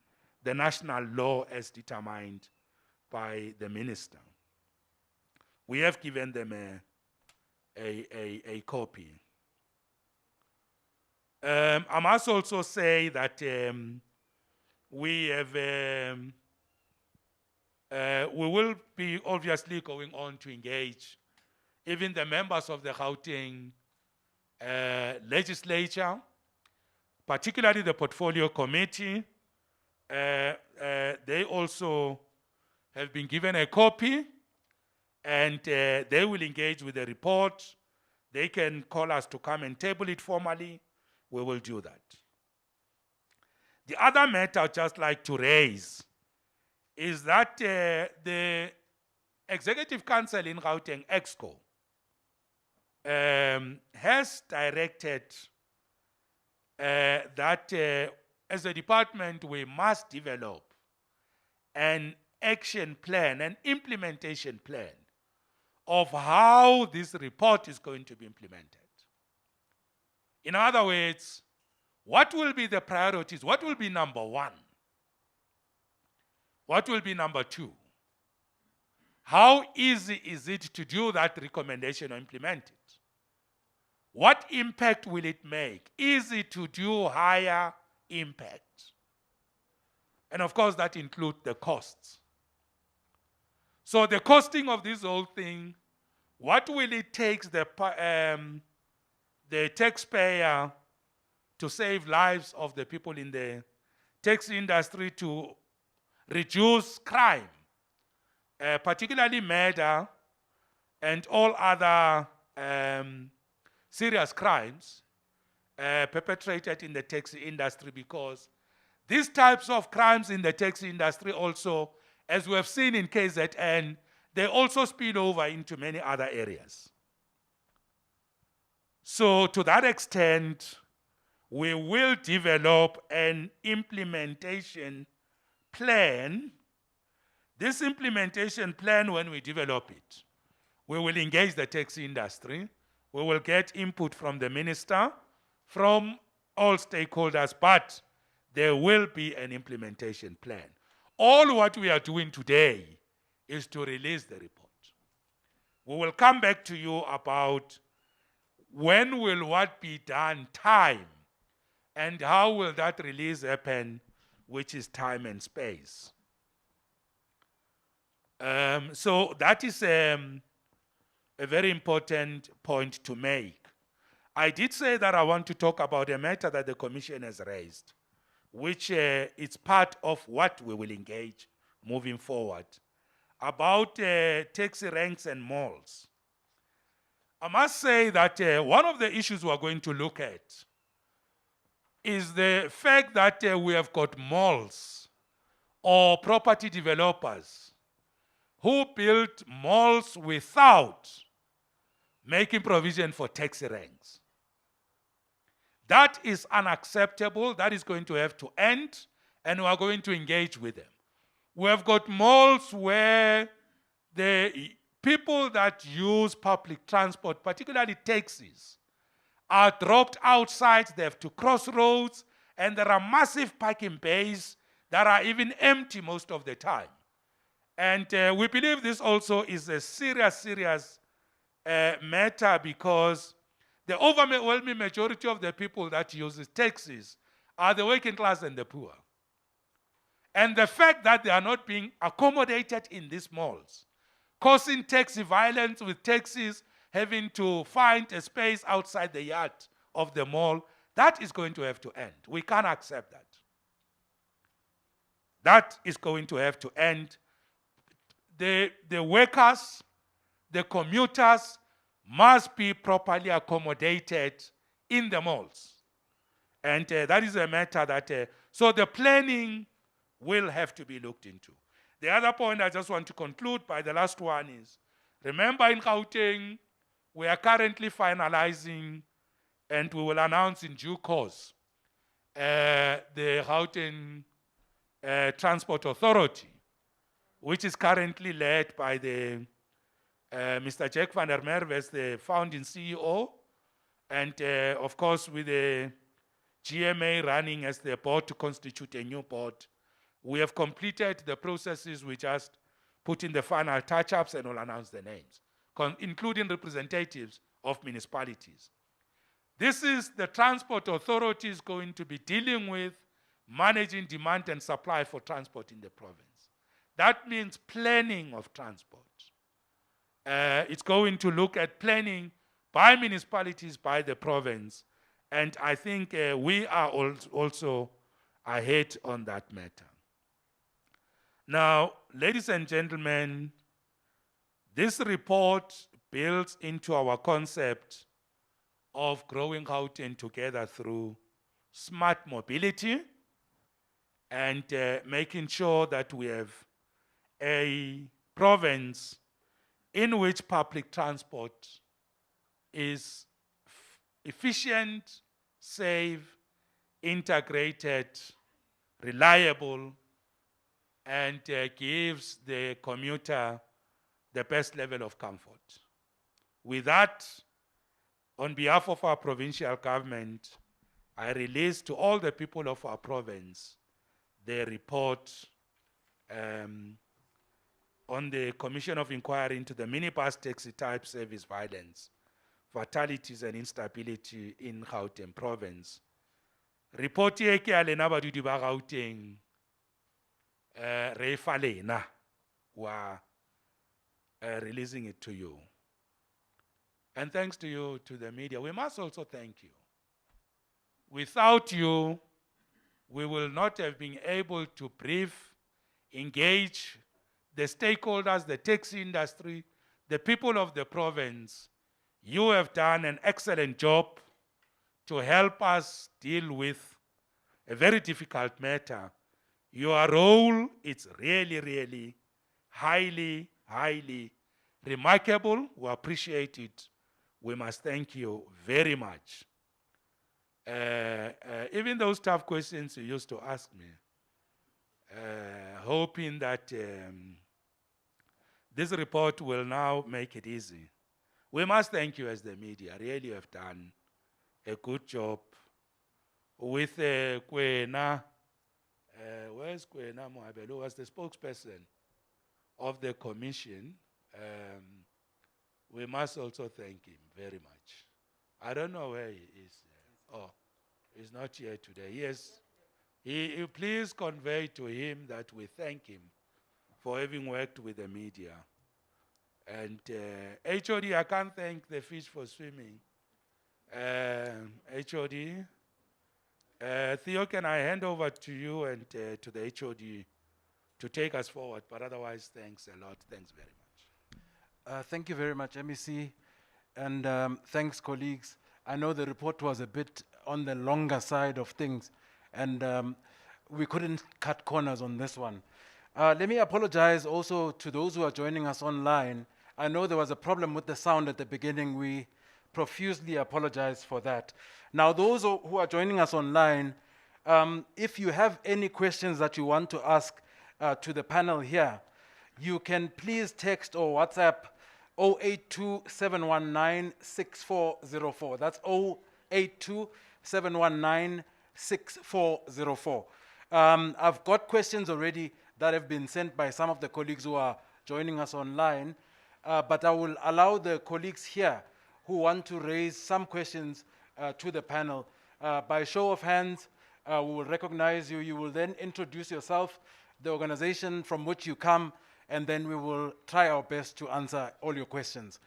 Speaker 2: the national law as determined by the minister. We have given them a copy. I must also say that we will be obviously going on to engage even the members of the Gauteng legislature, particularly the portfolio committee. They also have been given a copy, and they will engage with the report. They can call us to come and table it formally. We will do that. The other matter I'd just like to raise is that the Executive Council in Gauteng, EXCO, has directed that as a department we must develop an action plan, an implementation plan of how this report is going to be implemented. In other words, what will be the priorities? What will be number one? What will be number two? How easy is it to do that recommendation or implement it? What impact will it make? Easy to do, higher impact. And of course, that includes the costs. So the costing of this whole thing, what will it take the taxpayer to save lives of the people in the taxi industry, to reduce crime, particularly murder and all other serious crimes perpetrated in the taxi industry, because these types of crimes in the taxi industry also, as we have seen in KZN, they also spill over into many other areas. So to that extent, we will develop an implementation plan. This implementation plan, when we develop it, we will engage the taxi industry. We will get input from the minister, from all stakeholders, but there will be an implementation plan. All what we are doing today is to release the report. We will come back to you about when will what be done, time, and how will that release happen, which is time and space. So that is a very important point to make. I did say that I want to talk about a matter that the Commission has raised, which is part of what we will engage moving forward, about taxi ranks and malls. I must say that one of the issues we are going to look at is the fact that we have got malls or property developers who built malls without making provision for taxi ranks. That is unacceptable. That is going to have to end, and we are going to engage with them. We have got malls where the people that use public transport, particularly taxis, are dropped outside. They have to cross roads, and there are massive parking bays that are even empty most of the time. And we believe this also is a serious matter, because the overwhelming majority of the people that use taxis are the working class and the poor. And the fact that they are not being accommodated in these malls, causing taxi violence, with taxis having to find a space outside the yard of the mall, that is going to have to end. We can't accept that. That is going to have to end. The workers, the commuters must be properly accommodated in the malls. And that is a matter that, so the planning will have to be looked into. The other point I just want to conclude by, the last one, is, remember in Gauteng, we are currently finalizing, and we will announce in due course, the Gauteng Transport Authority, which is currently led by the Mr. Jack van der Merwe as the founding CEO, and of course with the GMA running as the board to constitute a new board. We have completed the processes. We just put in the final touch-ups and will announce the names, including representatives of municipalities. This is the Transport Authority is going to be dealing with managing demand and supply for transport in the province. That means planning of transport. It's going to look at planning by municipalities, by the province, and I think we are also ahead on that matter. Now, ladies and gentlemen, this report builds into our concept of growing Gauteng together through smart mobility and making sure that we have a province in which public transport is efficient, safe, integrated, reliable, and gives the commuter the best level of comfort. With that, on behalf of our provincial government, I release to all the people of our province the report on the Commission of Inquiry into the Minibus taxi type service violence, fatalities and instability in Gauteng province. Report ye ke a lena badudi ba Gauteng re fa lena wa releasing it to you. And thanks to you, to the media. We must also thank you. Without you, we will not have been able to brief, engage the stakeholders, the taxi industry, the people of the province. You have done an excellent job to help us deal with a very difficult matter. Your role is really highly remarkable. We appreciate it. We must thank you very much. Even those tough questions you used to ask me, hoping that this report will now make it easy. We must thank you as the media. Really, you have done a good job with Kwena where's Kwena Moabelo, who was the spokesperson of the commission. We must also thank him very much. I don't know where he is. Oh, he's not here today. Yes, please convey to him that we thank him for having worked with the media. And HOD, I can't thank the fish for swimming. HOD, Theo, can I hand over to you and to the HOD to take us forward? But otherwise, thanks a lot. Thanks very much.
Speaker 4: Thank you very much, MEC, and thanks, colleagues. I know the report was a bit on the longer side of things, and we couldn't cut corners on this one. Let me apologize also to those who are joining us online. I know there was a problem with the sound at the beginning. We profusely apologize for that. Now, those who are joining us online, if you have any questions that you want to ask to the panel here, you can please text or WhatsApp 082-719-6404. That's 082-719-6404. I've got questions already that have been sent by some of the colleagues who are joining us online, but I will allow the colleagues here who want to raise some questions to the panel. By show of hands, we will recognize you. You will then introduce yourself, the organization from which you come, and then we will try our best to answer all your questions.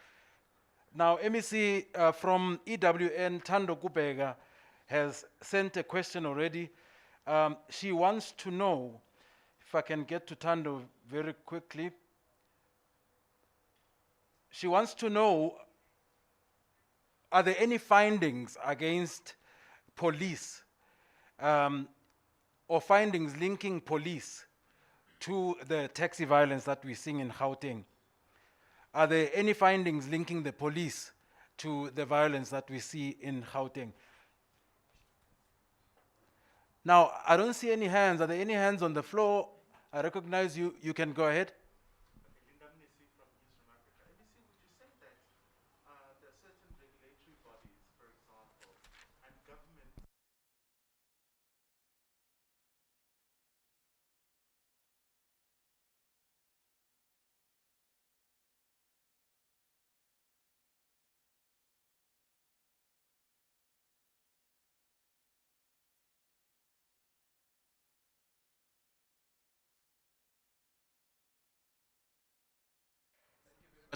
Speaker 4: Now, MEC from EWN, Tando Kubega, has sent a question already. She wants to know, if I can get to Tando very quickly. She wants to know, are there any findings against police or findings linking police to the taxi violence that we're seeing in Gauteng? Are there any findings linking the police to the violence that we see in Gauteng? Now, I don't see any hands. Are there any hands on the floor? I recognize you. You can go ahead.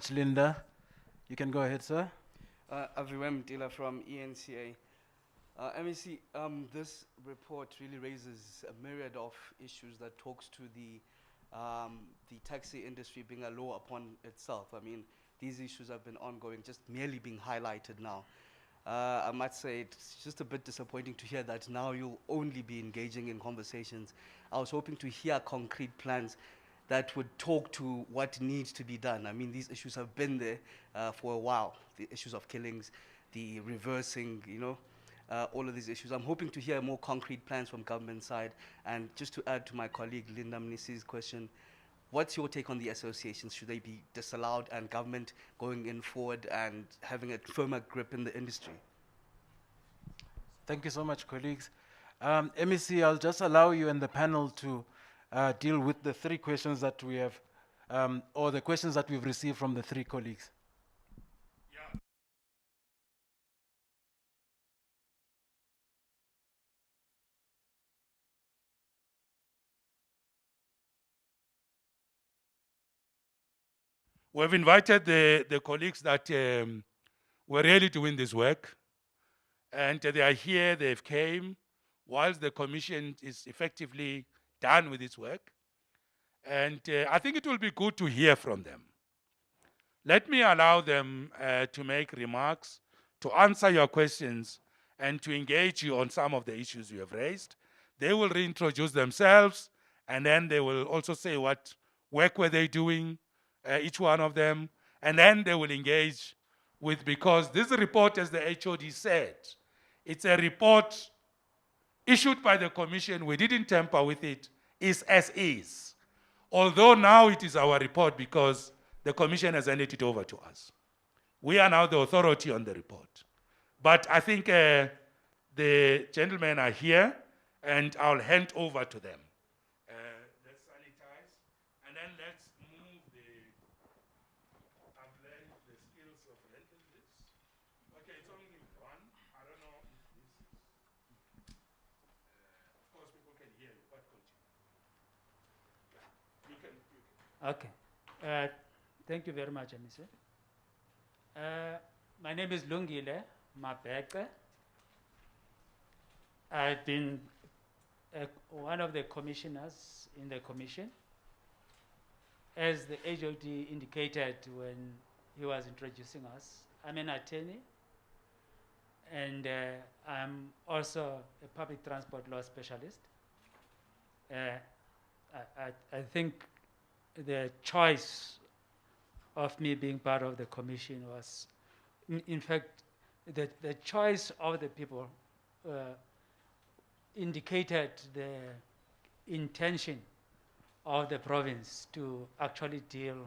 Speaker 4: Linda, you can go ahead, sir.
Speaker 5: Aviwem Dila from ENCA. MEC, this report really raises a myriad of issues that talks to the taxi industry being a law upon itself. I mean, these issues have been ongoing, just merely being highlighted now. I must say it's just a bit disappointing to hear that now you'll only be engaging in conversations. I was hoping to hear concrete plans that would talk to what needs to be done. I mean, these issues have been there for a while. The issues of killings, the reversing, all of these issues. I'm hoping to hear more concrete plans from government side. And just to add to my colleague Linda Mnisi's question, what's your take on the associations? Should they be disallowed and government going in forward and having a firmer grip in the industry?
Speaker 4: Thank you so much, colleagues. MEC, I'll just allow you and the panel to deal with the three questions that we have, or the questions that we've received from the three colleagues.
Speaker 2: Yeah. We've invited the colleagues that were ready to win this work, and they are here, they've came, whilst the commission is effectively done with its work. And I think it will be good to hear from them. Let me allow them to make remarks, to answer your questions, and to engage you on some of the issues you have raised. They will reintroduce themselves, and then they will also say what work were they doing, each one of them, and then they will engage with, because this report, as the HOD said, it's a report issued by the commission. We didn't tamper with it. Is as is. Although now it is our report because the commission has handed it over to us. We are now the authority on the report. But I think the gentlemen are here, and I'll hand over to them then let's move apply the skills of rental this. Okay, it's only one. I don't know if this is, of course people can hear you, but continue. Yeah, you can.
Speaker 6: Okay. Thank you very much, Mr. My name is Lungile Mabeke. I've been one of the commissioners in the commission. As the HOD indicated when he was introducing us, I'm an attorney, and I'm also a public transport law specialist. I think the choice of me being part of the commission was, in fact, the choice of the people indicated the intention of the province to actually deal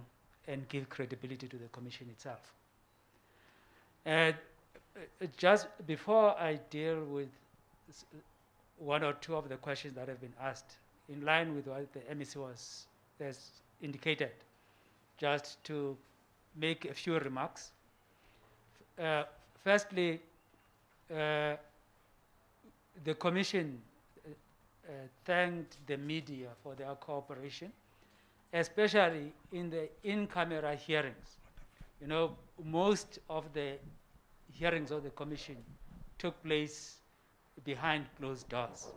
Speaker 6: and give credibility to the commission itself. Just before I deal with one or two of the questions that have been asked, in line with what the MEC has indicated, just to make a few remarks. Firstly, the Commission thanked the media for their cooperation, especially in the in-camera hearings. You know, most of the hearings of the Commission took place behind closed doors.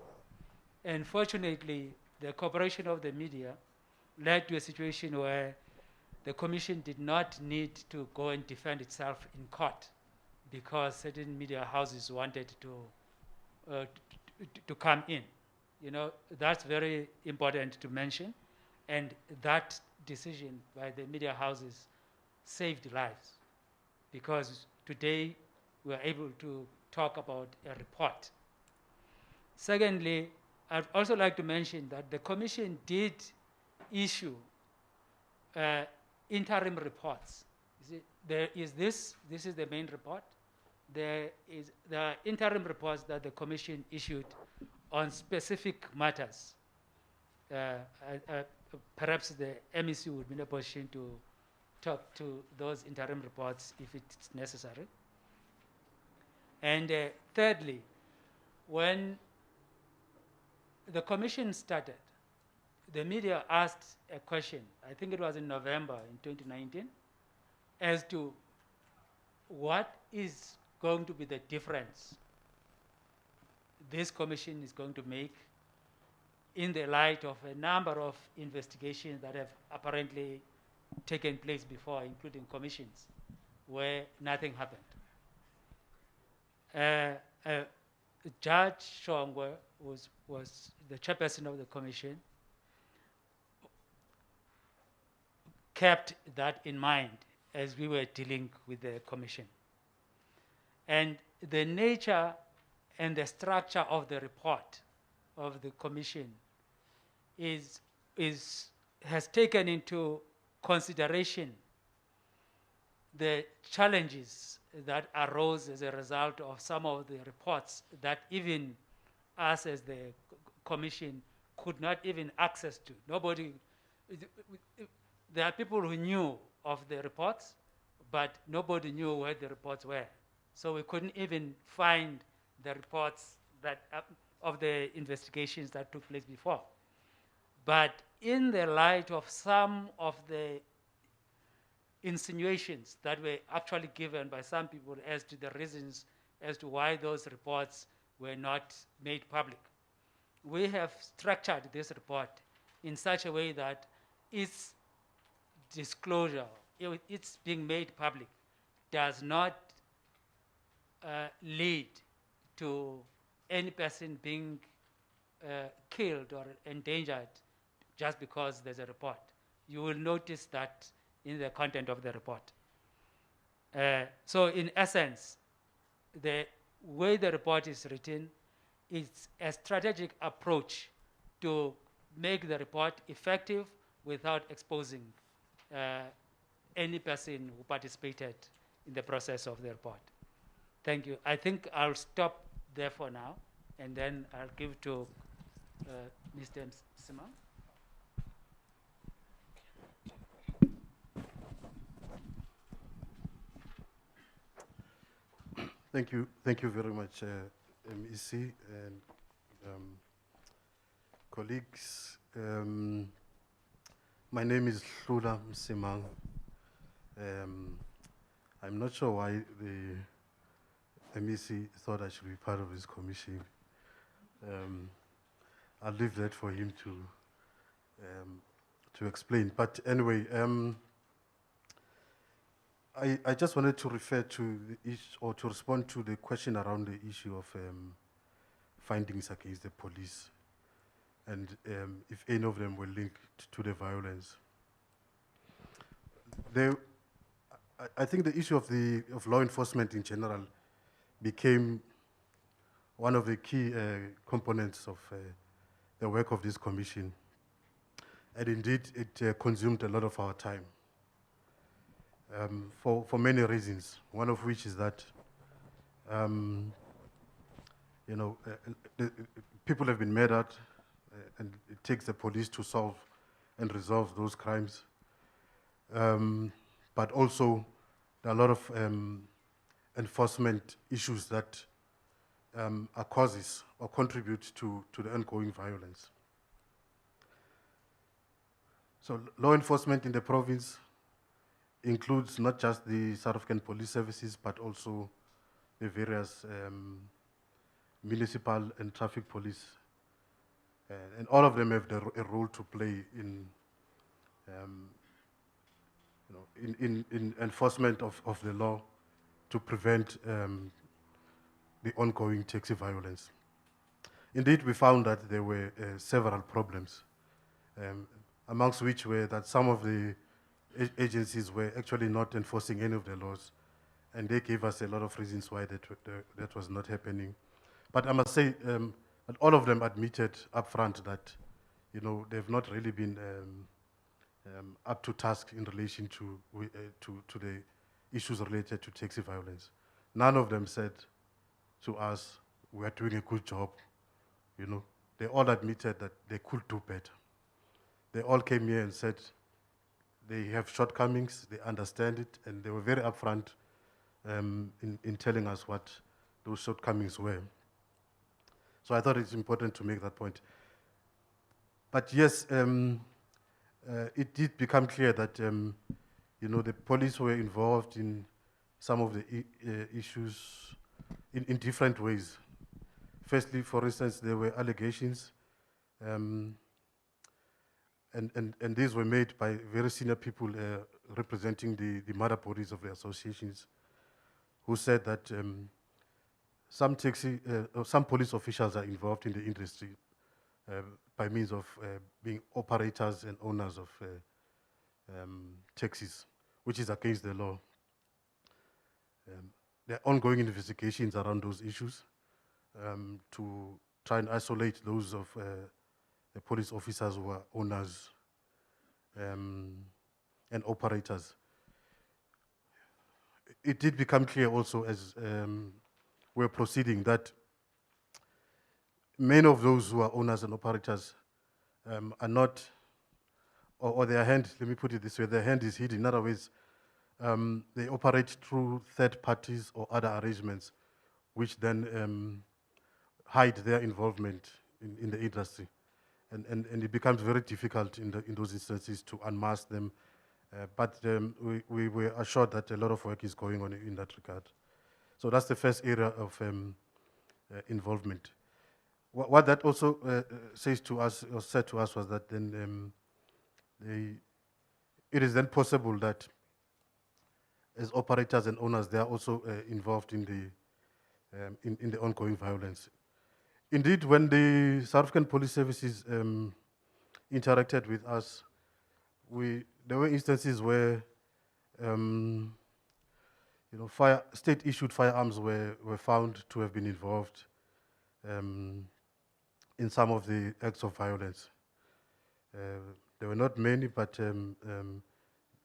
Speaker 6: And fortunately, the cooperation of the media led to a situation where the Commission did not need to go and defend itself in court because certain media houses wanted to come in. You know, that's very important to mention. And that decision by the media houses saved lives, because today we are able to talk about a report. Secondly, I'd also like to mention that the Commission did issue interim reports. This is the main report. There are interim reports that the Commission issued on specific matters. Perhaps the MEC would be in a position to talk to those interim reports if it's necessary. And thirdly, when the Commission started, the media asked a question, I think it was in November in 2019, as to what is going to be the difference this commission is going to make in the light of a number of investigations that have apparently taken place before, including commissions, where nothing happened. Judge Shongwe was the chairperson of the commission, kept that in mind as we were dealing with the commission. And the nature and the structure of the report of the commission has taken into consideration the challenges that arose as a result of some of the reports that even us as the commission could not even access to. There are people who knew of the reports, but nobody knew where the reports were. So we couldn't even find the reports of the investigations that took place before. But in the light of some of the insinuations that were actually given by some people as to the reasons as to why those reports were not made public, we have structured this report in such a way that its disclosure, it's being made public, does not lead to any person being killed or endangered just because there's a report. You will notice that in the content of the report. So in essence, the way the report is written is a strategic approach to make the report effective without exposing any person who participated in the process of the report. Thank you. I think I'll stop there for now, and then I'll give to Mr. Simon.
Speaker 7: Thank you very much, MEC and colleagues. My name is Hlula Msimang. I'm not sure why the MEC thought I should be part of this commission. I'll leave that for him to explain. But anyway, I just wanted to refer to the issue, or to respond to the question around the issue of findings against the police, and if any of them were linked to the violence. I think the issue of law enforcement in general became one of the key components of the work of this commission, and indeed it consumed a lot of our time. For many reasons, one of which is that people have been murdered, and it takes the police to solve and resolve those crimes. But also, there are a lot of enforcement issues that are causes or contribute to the ongoing violence. So law enforcement in the province includes not just the South African Police Services, but also the various municipal and traffic police. And all of them have a role to play in enforcement of the law to prevent the ongoing taxi violence. Indeed, we found that there were several problems, amongst which were that some of the agencies were actually not enforcing any of the laws, and they gave us a lot of reasons why that was not happening. But I must say that all of them admitted upfront that they've not really been up to task in relation to the issues related to taxi violence. None of them said to us, "We are doing a good job." They all admitted that they could do better. They all came here and said they have shortcomings, they understand it, and they were very upfront in telling us what those shortcomings were. So I thought it's important to make that point. But yes, it did become clear that the police were involved in some of the issues in different ways. Firstly, for instance, there were allegations, and these were made by very senior people representing the mother bodies of the associations, who said that some police officials are involved in the industry by means of being operators and owners of taxis, which is against the law. There are ongoing investigations around those issues to try and isolate those of the police officers who are owners and operators. It did become clear also as we're proceeding that many of those who are owners and operators are not, or their hand, let me put it this way, their hand is hidden. In other words, they operate through third parties or other arrangements, which then hide their involvement in the industry. And it becomes very difficult in those instances to unmask them. But we were assured that a lot of work is going on in that regard. So that's the first area of involvement. What that also says to us, or said to us, was that then it is then possible that as operators and owners, they are also involved in the ongoing violence. Indeed, when the South African Police Services interacted with us, there were instances where state-issued firearms were found to have been involved in some of the acts of violence. There were not many, but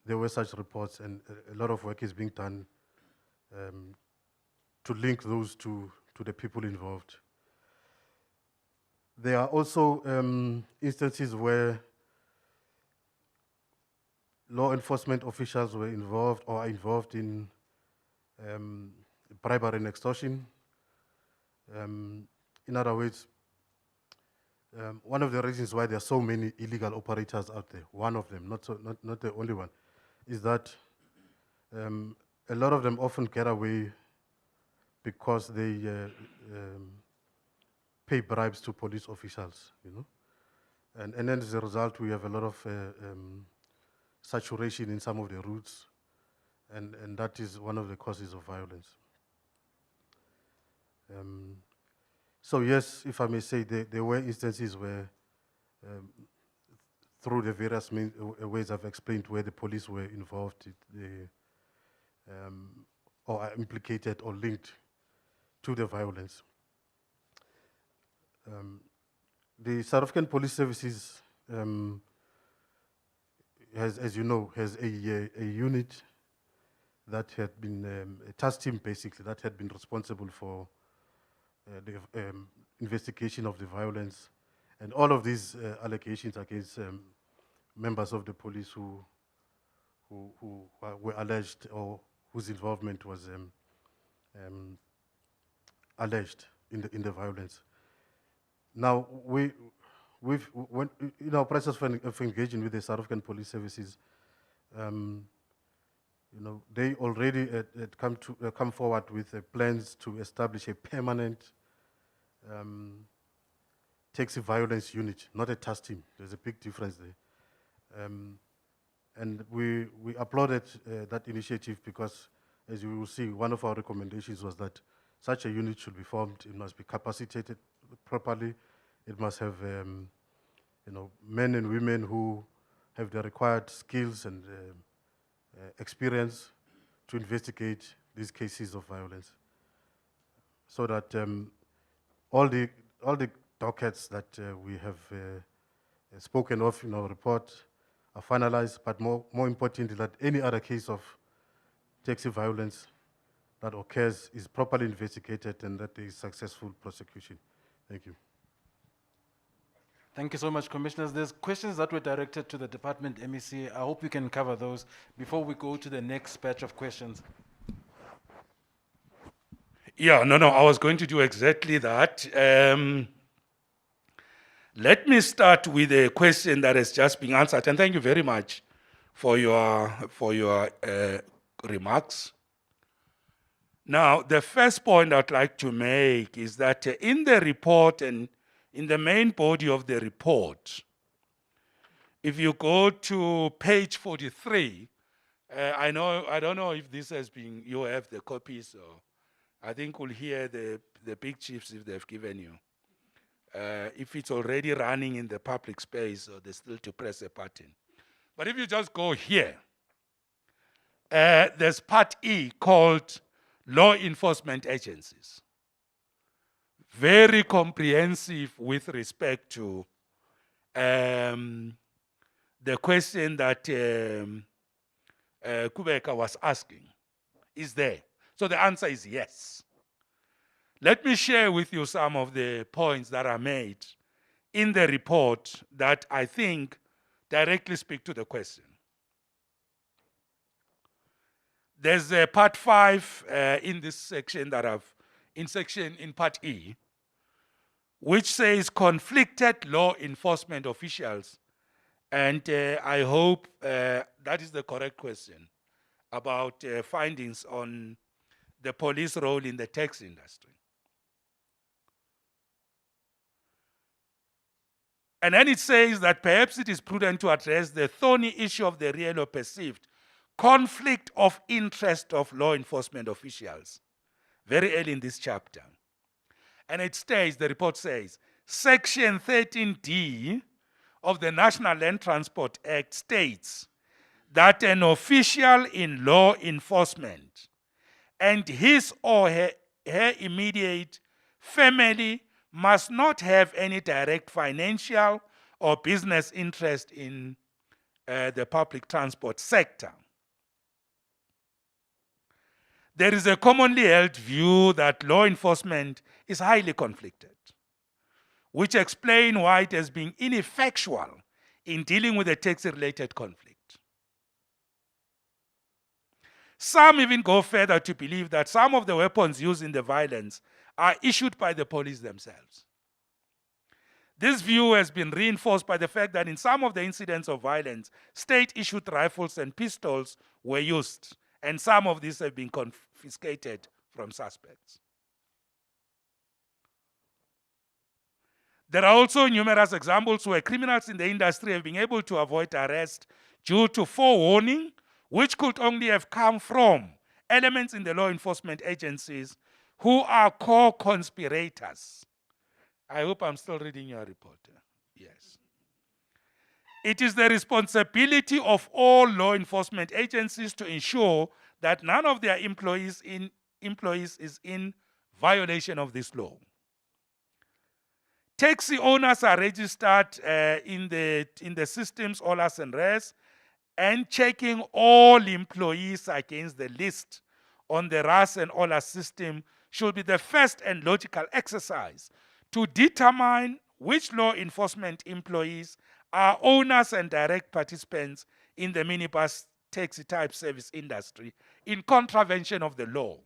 Speaker 7: there were such reports, and a lot of work is being done to link those to the people involved. There are also instances where law enforcement officials were involved or are involved in bribery and extortion. In other words, one of the reasons why there are so many illegal operators out there, one of them, not the only one, is that a lot of them often get away because they pay bribes to police officials, you know. And then as a result, we have a lot of saturation in some of the routes, and that is one of the causes of violence. So yes, if I may say, there were instances where, through the various ways I've explained, where the police were involved, or are implicated or linked to the violence. The South African Police Services, has, as you know, has a unit that had been, a task team basically, that had been responsible for the investigation of the violence and all of these allegations against members of the police who were alleged, or whose involvement was alleged in the violence. Now, in our process of engaging with the South African Police Services, you know, they already had come forward with plans to establish a permanent taxi violence unit, not a task team. There's a big difference there. And we applauded that initiative because, as you will see, one of our recommendations was that such a unit should be formed. It must be capacitated properly. It must have, you know, men and women who have the required skills and experience to investigate these cases of violence, so that all the dockets that we have spoken of in our report are finalized, but more importantly, that any other case of taxi violence that occurs is properly investigated and that there is successful prosecution. Thank you.
Speaker 4: Thank you so much, Commissioners. There's questions that were directed to the department, MEC. I hope we can cover those before we go to the next batch of questions.
Speaker 2: Yeah, no, I was going to do exactly that. Let me start with a question that has just been answered, and thank you very much for your remarks. Now, the first point I'd like to make is that in the report and in the main body of the report, if you go to page 43, I don't know if this has been, you have the copies, or I think we'll hear the big chiefs if they've given you. If it's already running in the public space, or there's still to press a button. But if you just go here, there's part E called Law Enforcement Agencies. Very comprehensive with respect to the question that Kubeka was asking. Is there? So the answer is yes. Let me share with you some of the points that are made in the report that I think directly speak to the question. There's a part 5 in this section in part E, which says conflicted law enforcement officials. And I hope that is the correct question about findings on the police role in the taxi industry. And then it says that perhaps it is prudent to address the thorny issue of the real or perceived conflict of interest of law enforcement officials very early in this chapter. And it states, the report says, Section 13D of the National Land Transport Act states that an official in law enforcement and his or her immediate family must not have any direct financial or business interest in the public transport sector. There is a commonly held view that law enforcement is highly conflicted, which explain why it has been ineffectual in dealing with a taxi-related conflict. Some even go further to believe that some of the weapons used in the violence are issued by the police themselves. This view has been reinforced by the fact that in some of the incidents of violence, state-issued rifles and pistols were used, and some of these have been confiscated from suspects. There are also numerous examples where criminals in the industry have been able to avoid arrest due to forewarning, which could only have come from elements in the law enforcement agencies who are co-conspirators. I hope I'm still reading your report. Yes. It is the responsibility of all law enforcement agencies to ensure that none of their employees is in violation of this law. Taxi owners are registered in the systems OLAS and RES, and checking all employees against the list on the RAS and OLAS system should be the first and logical exercise to determine which law enforcement employees are owners and direct participants in the minibus taxi type service industry in contravention of the law.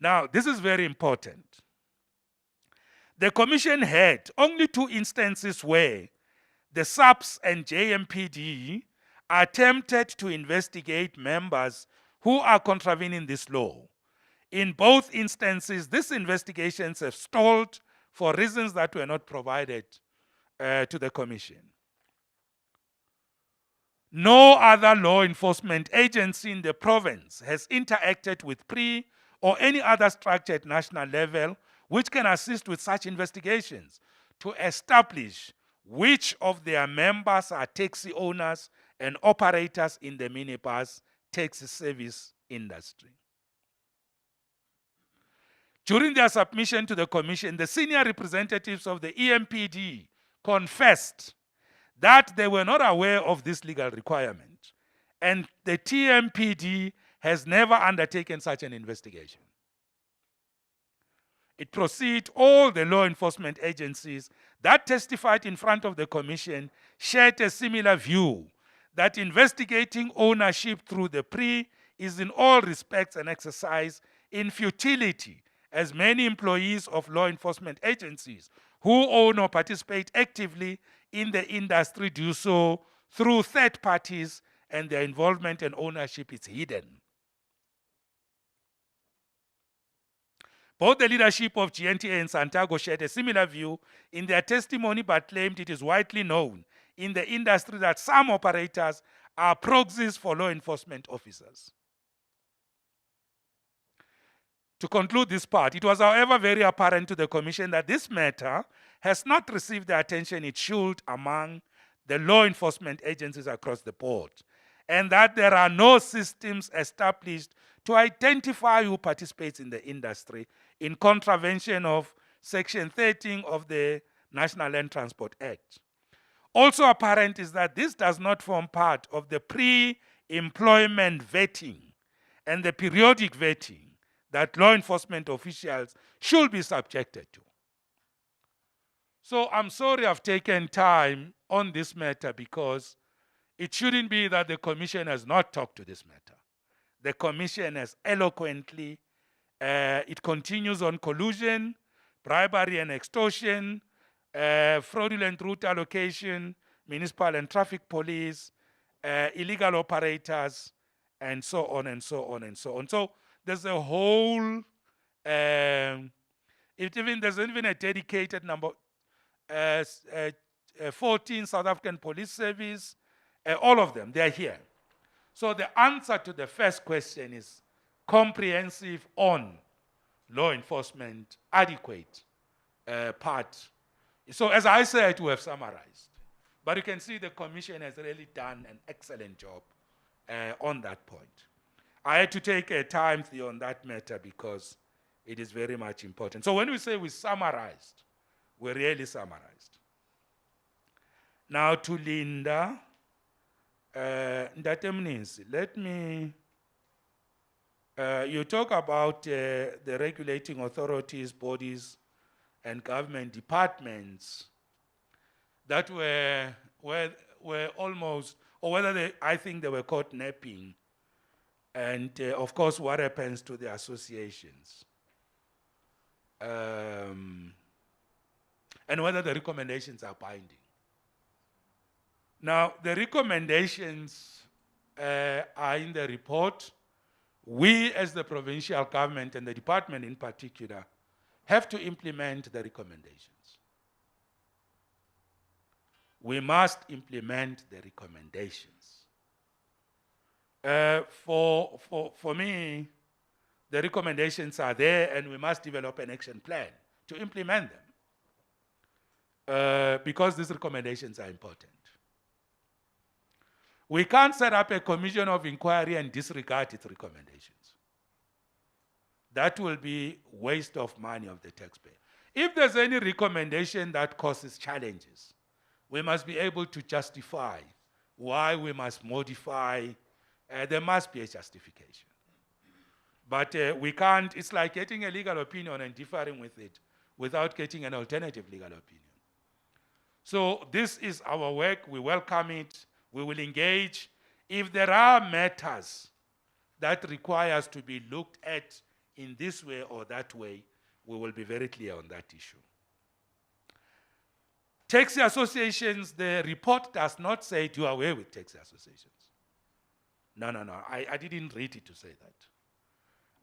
Speaker 2: Now, this is very important. The Commission had only 2 instances where the SAPS and JMPD attempted to investigate members who are contravening this law. In both instances, these investigations have stalled for reasons that were not provided to the Commission. No other law enforcement agency in the province has interacted with PRI or any other structured national level which can assist with such investigations to establish which of their members are taxi owners and operators in the minibus taxi service industry. During their submission to the Commission, the senior representatives of the EMPD confessed that they were not aware of this legal requirement, and the TMPD has never undertaken such an investigation. It proceeds, all the law enforcement agencies that testified in front of the Commission shared a similar view that investigating ownership through the PRI is in all respects an exercise in futility, as many employees of law enforcement agencies who own or participate actively in the industry do so through third parties, and their involvement and ownership is hidden. Both the leadership of GNTA and Santiago shared a similar view in their testimony, but claimed it is widely known in the industry that some operators are proxies for law enforcement officers. To conclude this part, it was, however, very apparent to the Commission that this matter has not received the attention it should among the law enforcement agencies across the board, and that there are no systems established to identify who participates in the industry in contravention of Section 13 of the National Land Transport Act. Also apparent is that this does not form part of the pre-employment vetting and the periodic vetting that law enforcement officials should be subjected to. So I'm sorry I've taken time on this matter, because it shouldn't be that the Commission has not talked to this matter. The Commission has eloquently, it continues on collusion, bribery and extortion, fraudulent route allocation, municipal and traffic police, illegal operators, and so on and so on and so on. So there's a whole, there's even a dedicated number, 14 South African Police Service, all of them, they're here. So the answer to the first question is comprehensive on law enforcement, adequate part. So as I said, we have summarized. But you can see the Commission has really done an excellent job on that point. I had to take a time on that matter because it is very much important. So when we say we summarized, we really summarized. Now to Linda, Ndate Mnisi, let me, you talk about the regulating authorities, bodies, and government departments that were almost, or whether I think they were caught napping And of course, what happens to the associations. And whether the recommendations are binding. Now, the recommendations are in the report. We, as the provincial government and the department in particular, have to implement the recommendations. We must implement the recommendations. For me, the recommendations are there and we must develop an action plan to implement them. Because these recommendations are important. We can't set up a commission of inquiry and disregard its recommendations. That will be waste of money of the taxpayer. If there's any recommendation that causes challenges, we must be able to justify why we must modify. There must be a justification. But we can't, it's like getting a legal opinion and differing with it without getting an alternative legal opinion. So this is our work, we welcome it, we will engage. If there are matters that require us to be looked at in this way or that way, we will be very clear on that issue. Taxi associations, the report does not say do away with taxi associations. No, I didn't read it to say that.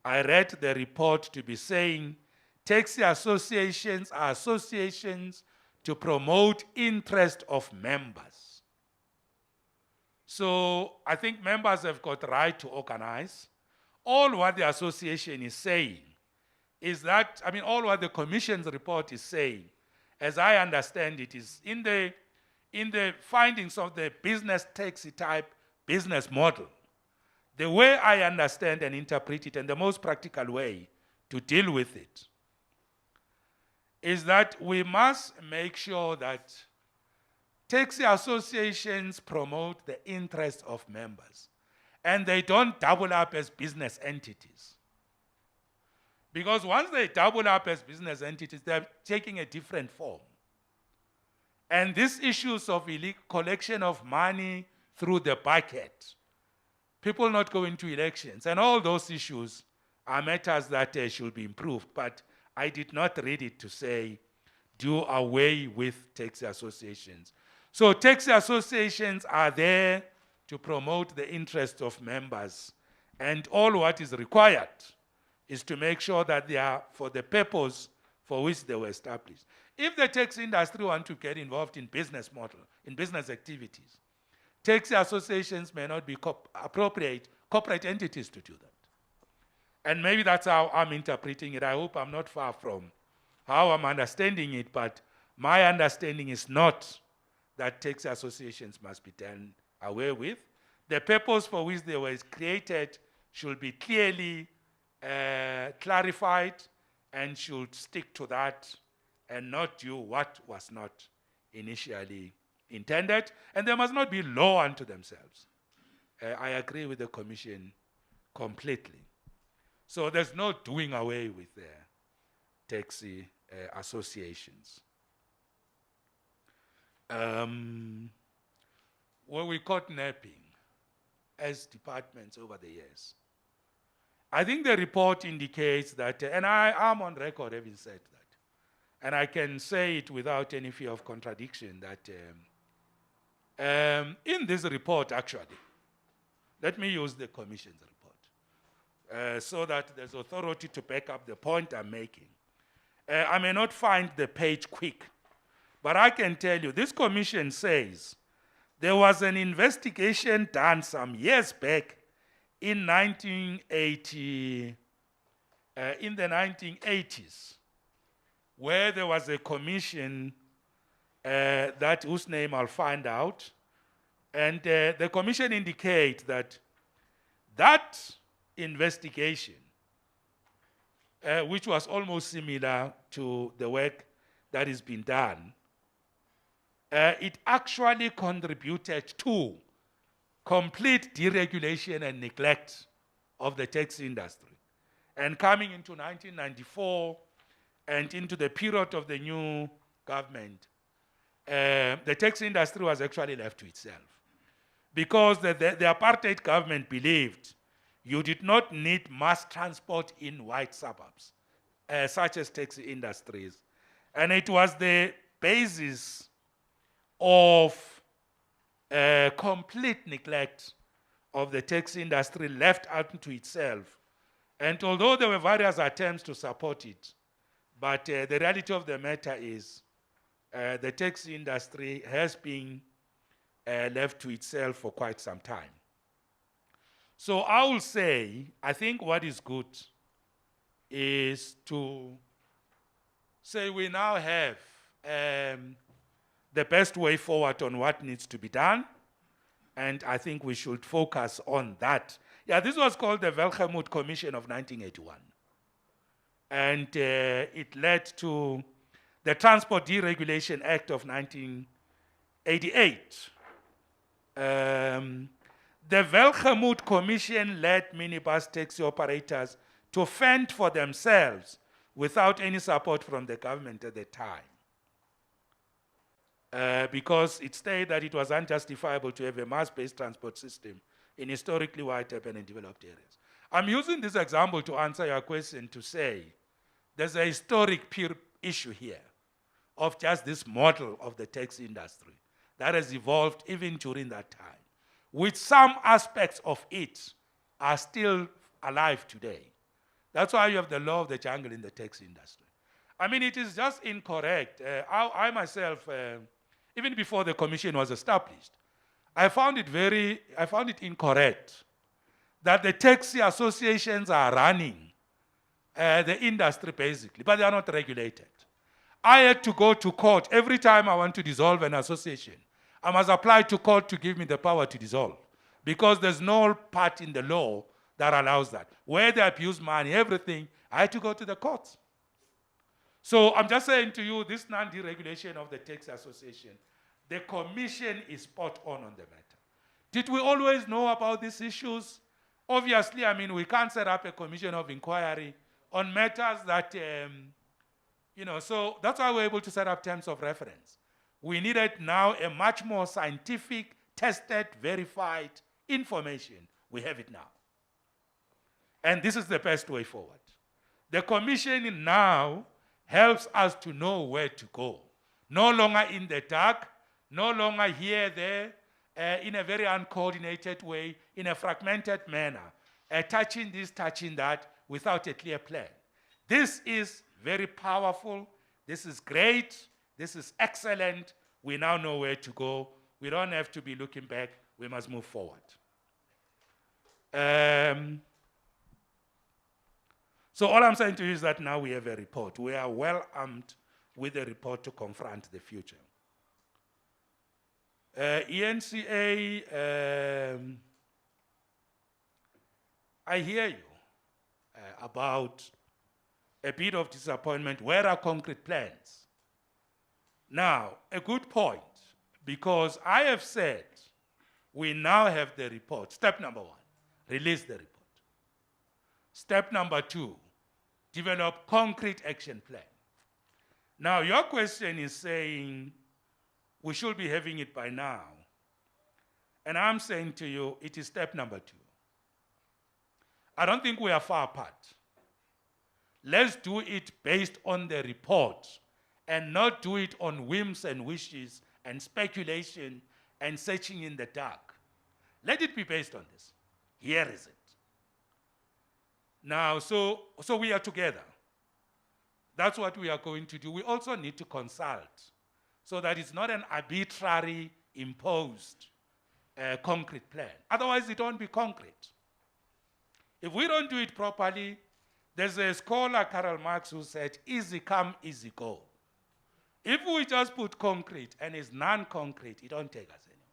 Speaker 2: I read the report to be saying taxi associations are associations to promote interest of members. So I think members have got right to organize. All what the association is saying is that, all what the commission's report is saying, as I understand it, is in the findings of the business taxi type business model. The way I understand and interpret it, and the most practical way to deal with it, is that we must make sure that taxi associations promote the interests of members and they don't double up as business entities. Because once they double up as business entities, they're taking a different form. And these issues of illegal collection of money through the bucket, people not going to elections, and all those issues are matters that should be improved. But I did not read it to say do away with taxi associations. So taxi associations are there to promote the interests of members, and all what is required is to make sure that they are for the purpose for which they were established. If the taxi industry want to get involved in business model, in business activities, taxi associations may not be appropriate corporate entities to do that. And maybe that's how I'm interpreting it. I hope I'm not far from how I'm understanding it, but my understanding is not that taxi associations must be done away with. The purpose for which they were created should be clearly clarified and should stick to that and not do what was not initially intended. And they must not be law unto themselves. I agree with the Commission completely. So there's no doing away with taxi associations. When we caught napping as departments over the years, I think the report indicates that, and I am on record having said that, and I can say it without any fear of contradiction, that in this report, actually, let me use the Commission's report, so that there's authority to back up the point I'm making. I may not find the page quick, but I can tell you, this Commission says there was an investigation done some years back in 1980, in the 1980s, where there was a commission whose name I'll find out, and the commission indicates that that investigation, which was almost similar to the work that has been done, it actually contributed to complete deregulation and neglect of the taxi industry. And coming into 1994 and into the period of the new government, the taxi industry was actually left to itself. Because the apartheid government believed you did not need mass transport in white suburbs, such as taxi industries. And it was the basis of complete neglect of the taxi industry left out to itself. And although there were various attempts to support it, but the reality of the matter is the taxi industry has been left to itself for quite some time. So I will say, I think what is good is to say we now have the best way forward on what needs to be done, and I think we should focus on that. Yeah, this was called the Velgemoot Commission of 1981. And it led to the Transport Deregulation Act of 1988. The Velgemoot Commission led minibus taxi operators to fend for themselves without any support from the government at the time. Because it stated that it was unjustifiable to have a mass-based transport system in historically white urban and developed areas. I'm using this example to answer your question to say there's a historic peer issue here of just this model of the taxi industry that has evolved even during that time, which some aspects of it are still alive today. That's why you have the law of the jungle in the taxi industry. I mean, it is just incorrect. I myself, even before the commission was established, I found it incorrect that the taxi associations are running the industry basically, but they are not regulated. I had to go to court every time I want to dissolve an association. I must apply to court to give me the power to dissolve, because there's no part in the law that allows that. Where they abuse money, everything, I had to go to the courts. So I'm just saying to you, this non-deregulation of the taxi association, the commission is spot on the matter. Did we always know about these issues? Obviously, I mean, we can't set up a commission of inquiry on matters that, so that's why we're able to set up terms of reference. We needed now a much more scientific, tested, verified information. We have it now. And this is the best way forward. The commission now helps us to know where to go. No longer in the dark, no longer here, there, in a very uncoordinated way, in a fragmented manner, touching this, touching that, without a clear plan. This is very powerful. This is great. This is excellent. We now know where to go. We don't have to be looking back. We must move forward. So all I'm saying to you is that now we have a report. We are well armed with a report to confront the future. ENCA, I hear you about a bit of disappointment. Where are concrete plans? Now, a good point, because I have said we now have the report. Step number 1, release the report. Step number 2, develop concrete action plan. Now, your question is saying we should be having it by now. And I'm saying to you, it is step number 2. I don't think we are far apart. Let's do it based on the report and not do it on whims and wishes and speculation and searching in the dark. Let it be based on this. Here is it. Now, so we are together. That's what we are going to do. We also need to consult so that it's not an arbitrary imposed concrete plan. Otherwise, it won't be concrete. If we don't do it properly, there's a scholar, Karl Marx, who said, easy come, easy go. If we just put concrete and it's non-concrete, it don't take us anywhere.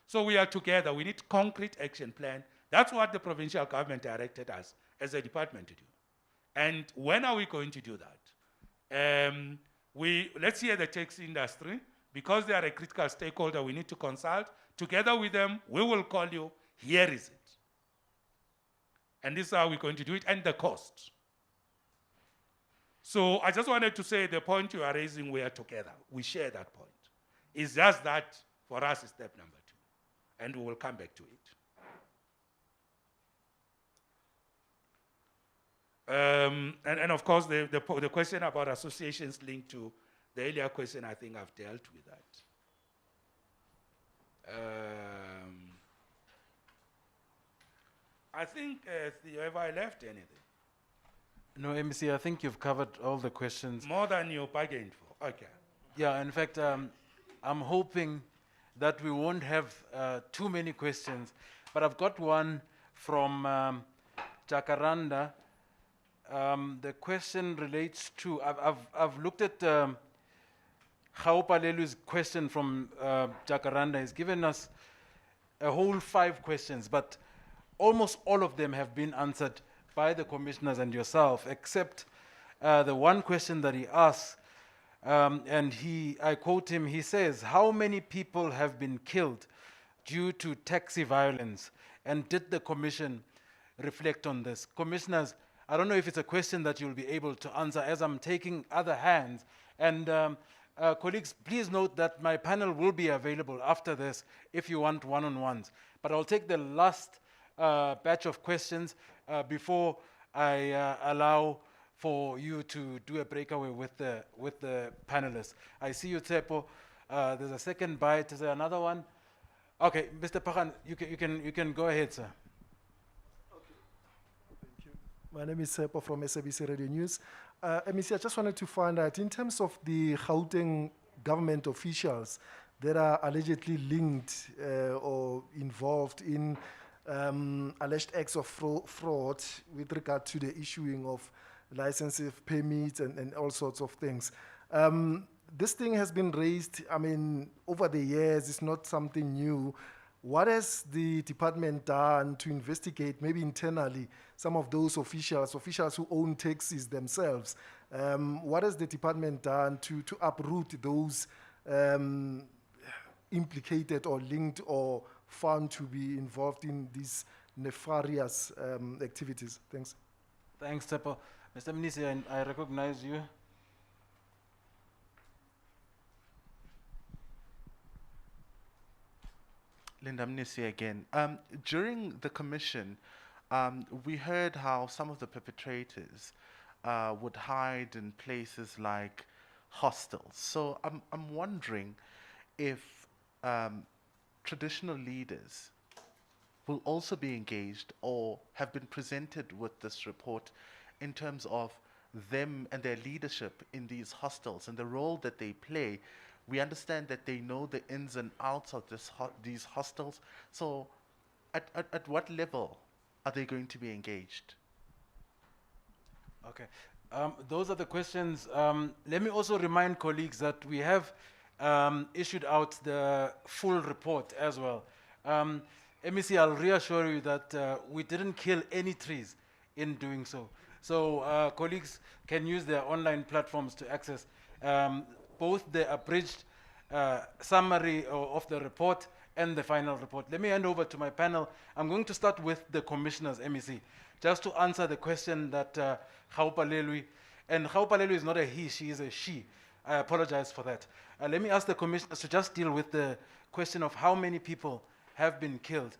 Speaker 2: So we are together. We need concrete action plan. That's what the provincial government directed us as a department to do. And when are we going to do that? Let's hear the taxi industry. Because they are a critical stakeholder, we need to consult. Together with them, we will call you. Here is it. And this is how we're going to do it, and the cost. So I just wanted to say the point you are raising, we are together. We share that point. It's just that for us is step number 2. And we will come back to it. And of course, the question about associations linked to the earlier question, I think I've dealt with that. I think, Theo, have I left anything?
Speaker 4: No, MEC, I think you've covered all the questions.
Speaker 2: More than you bargained for, okay.
Speaker 4: Yeah, in fact, I'm hoping that we won't have too many questions, but I've got one from Jacaranda. The question relates to, I've looked at Gaopalelu's question from Jacaranda. He's given us a whole 5 questions, but almost all of them have been answered by the commissioners and yourself, except the one question that he asks, and I quote him, he says, how many people have been killed due to taxi violence? And did the commission reflect on this? Commissioners, I don't know if it's a question that you'll be able to answer as I'm taking other hands. And colleagues, please note that my panel will be available after this if you want one-on-ones. But I'll take the last batch of questions before I allow for you to do a breakaway with the panelists. I see you, Tsepo. There's a second bite. Is there another one? Okay, Mr. Pakhan, you can go ahead, sir.
Speaker 3: Thank you. My name is Sepo from SABC Radio News. MEC, I just wanted to find out, in terms of the Gauteng government officials that are allegedly linked or involved in alleged acts of fraud with regard to the issuing of licenses, permits, and all sorts of things. This thing has been raised, I mean, over the years. It's not something new. What has the department done to investigate, maybe internally, some of those officials who own taxis themselves? What has the department done to uproot those implicated or linked or found to be involved in these nefarious activities? Thanks.
Speaker 4: Thanks, Tsepo. Mr. Minister, I recognize you.
Speaker 8: Linda Mnisi again. During the commission, we heard how some of the perpetrators would hide in places like hostels. So I'm wondering if traditional leaders will also be engaged or have been presented with this report in terms of them and their leadership in these hostels and the role that they play. We understand that they know the ins and outs of these hostels. So at what level are they going to be engaged?
Speaker 4: Okay. Those are the questions. Let me also remind colleagues that we have issued out the full report as well. MEC, I'll reassure you that we didn't kill any trees in doing so. So colleagues can use their online platforms to access both the abridged summary of the report and the final report. Let me hand over to my panel. I'm going to start with the commissioners, MEC, just to answer the question that Gaopalelu, and Gaopalelu is not a he, she is a she. I apologize for that. Let me ask the commissioners to just deal with the question of how many people have been killed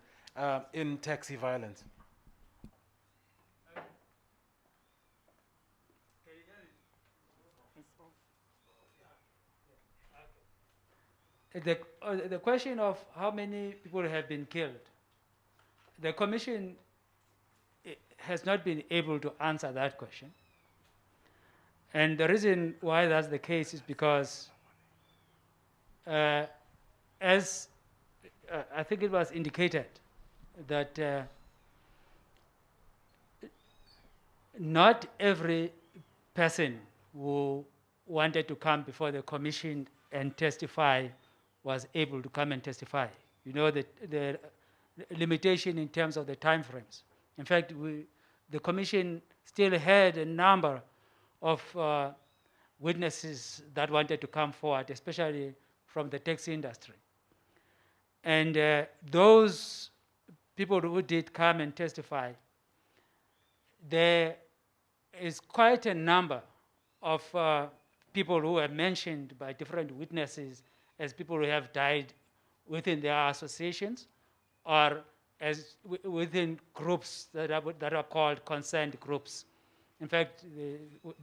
Speaker 4: in taxi violence.
Speaker 6: The question of how many people have been killed, the commission has not been able to answer that question. And the reason why that's the case is because as I think it was indicated that not every person who wanted to come before the commission and testify was able to come and testify. You know, the limitation in terms of the time frames. In fact, the commission still had a number of witnesses that wanted to come forward, especially from the taxi industry. And those people who did come and testify, there is quite a number of people who are mentioned by different witnesses as people who have died within their associations or as within groups that are called concerned groups. In fact,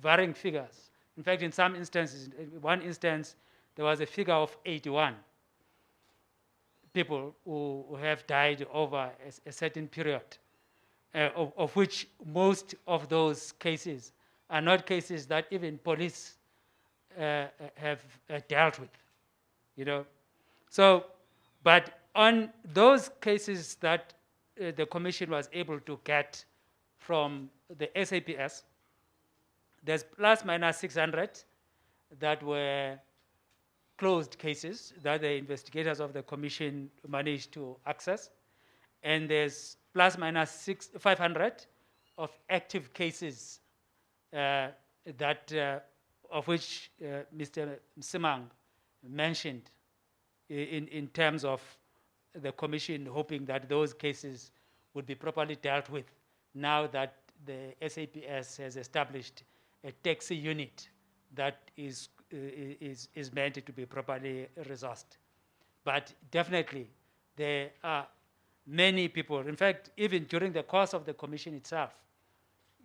Speaker 6: varying figures. In fact, in some instances, in one instance, there was a figure of 81 people who have died over a certain period, of which most of those cases are not cases that even police have dealt with, you know. So, but on those cases that the commission was able to get from the SAPS, there's plus minus 600 that were closed cases that the investigators of the commission managed to access. And there's plus minus 500 of active cases of which Mr. Msimang mentioned in terms of the commission hoping that those cases would be properly dealt with now that the SAPS has established a taxi unit that is meant to be properly resourced. But definitely, there are many people. In fact, even during the course of the commission itself,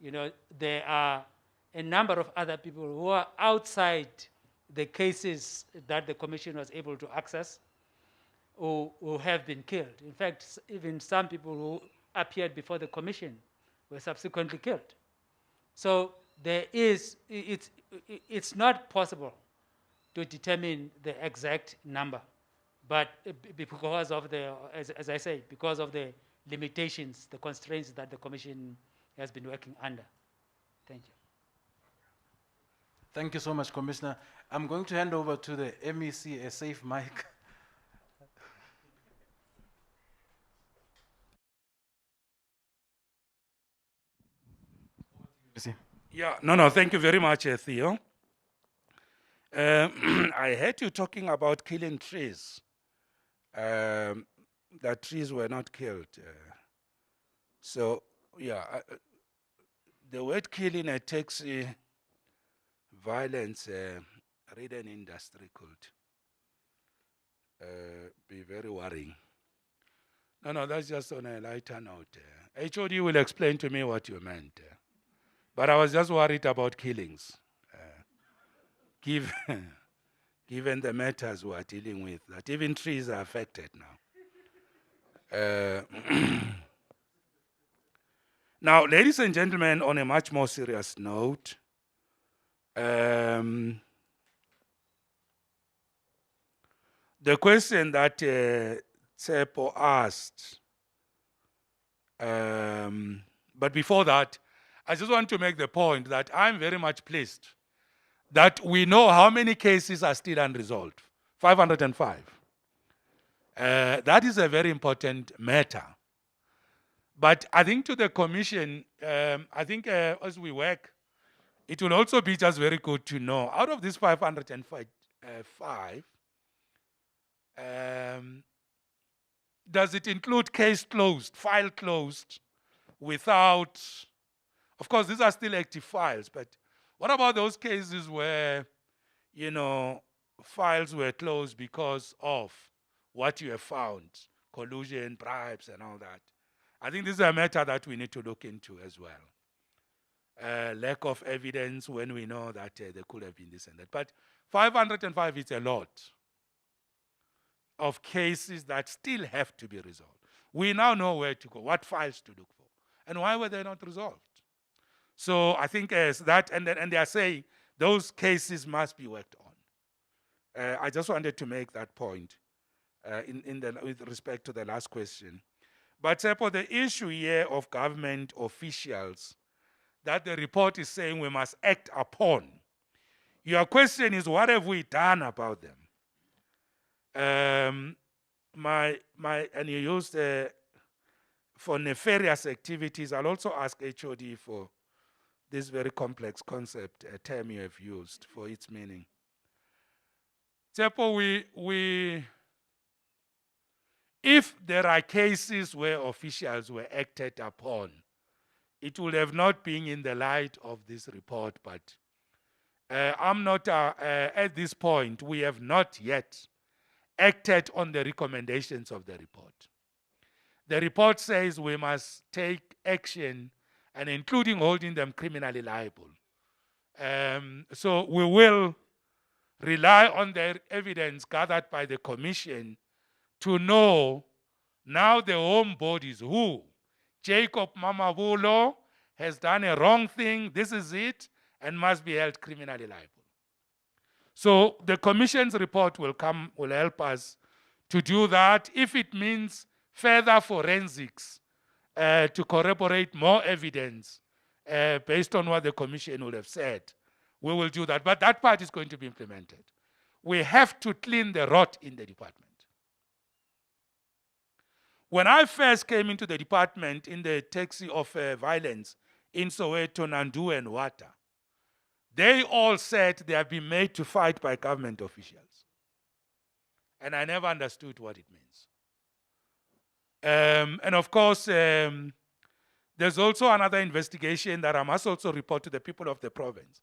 Speaker 6: you know, there are a number of other people who are outside the cases that the commission was able to access, who have been killed. In fact, even some people who appeared before the commission were subsequently killed. So there is, it's not possible to determine the exact number, but because of the, as I say, because of the limitations, the constraints that the commission has been working under. Thank you.
Speaker 4: Thank you so much, Commissioner. I'm going to hand over to the MEC, a safe mic.
Speaker 2: Yeah, no, thank you very much, Theo. I heard you talking about killing trees. That trees were not killed. So, yeah, the word killing a taxi violence ridden industry could be very worrying. No, that's just on a lighter note. HOD will explain to me what you meant. But I was just worried about killings. Given the matters we are dealing with, that even trees are affected now. Now, ladies and gentlemen, on a much more serious note, the question that Tsepo asked, but before that, I just want to make the point that I'm very much pleased that we know how many cases are still unresolved, 505. That is a very important matter. But I think to the commission, I think as we work, it will also be just very good to know, out of these 505, does it include case closed, file closed, without, of course, these are still active files, but what about those cases where, you know, files were closed because of what you have found, collusion, bribes, and all that? I think this is a matter that we need to look into as well. Lack of evidence when we know that there could have been this and that. But 505 is a lot of cases that still have to be resolved. We now know where to go, what files to look for, and why were they not resolved? So I think as that, and they are saying those cases must be worked on. I just wanted to make that point with respect to the last question. But for the issue here of government officials that the report is saying we must act upon, your question is, what have we done about them? And you used for nefarious activities. I'll also ask HOD for this very complex concept, a term you have used for its meaning. Therefore, if there are cases where officials were acted upon, it would have not been in the light of this report, but I'm not, at this point, we have not yet acted on the recommendations of the report. The report says we must take action and including holding them criminally liable. So we will rely on the evidence gathered by the commission to know now the home bodies who Jacob Mamavulo has done a wrong thing, this is it, and must be held criminally liable. So the commission's report will help us to do that. If it means further forensics to corroborate more evidence based on what the commission will have said, we will do that. But that part is going to be implemented. We have to clean the rot in the department. When I first came into the department in the taxi of violence in Soweto, Nandu, and Wata, they all said they have been made to fight by government officials. And I never understood what it means. And of course, there's also another investigation that I must also report to the people of the province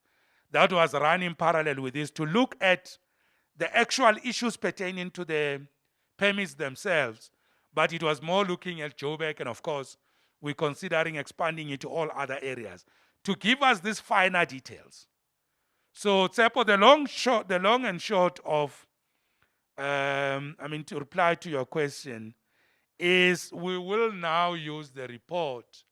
Speaker 2: that was run in parallel with this to look at the actual issues pertaining to the permits themselves, but it was more looking at Joburg, and of course, we're considering expanding it to all other areas to give us these finer details. So, Tsepo, the long and short of, to reply to your question, is we will now use the report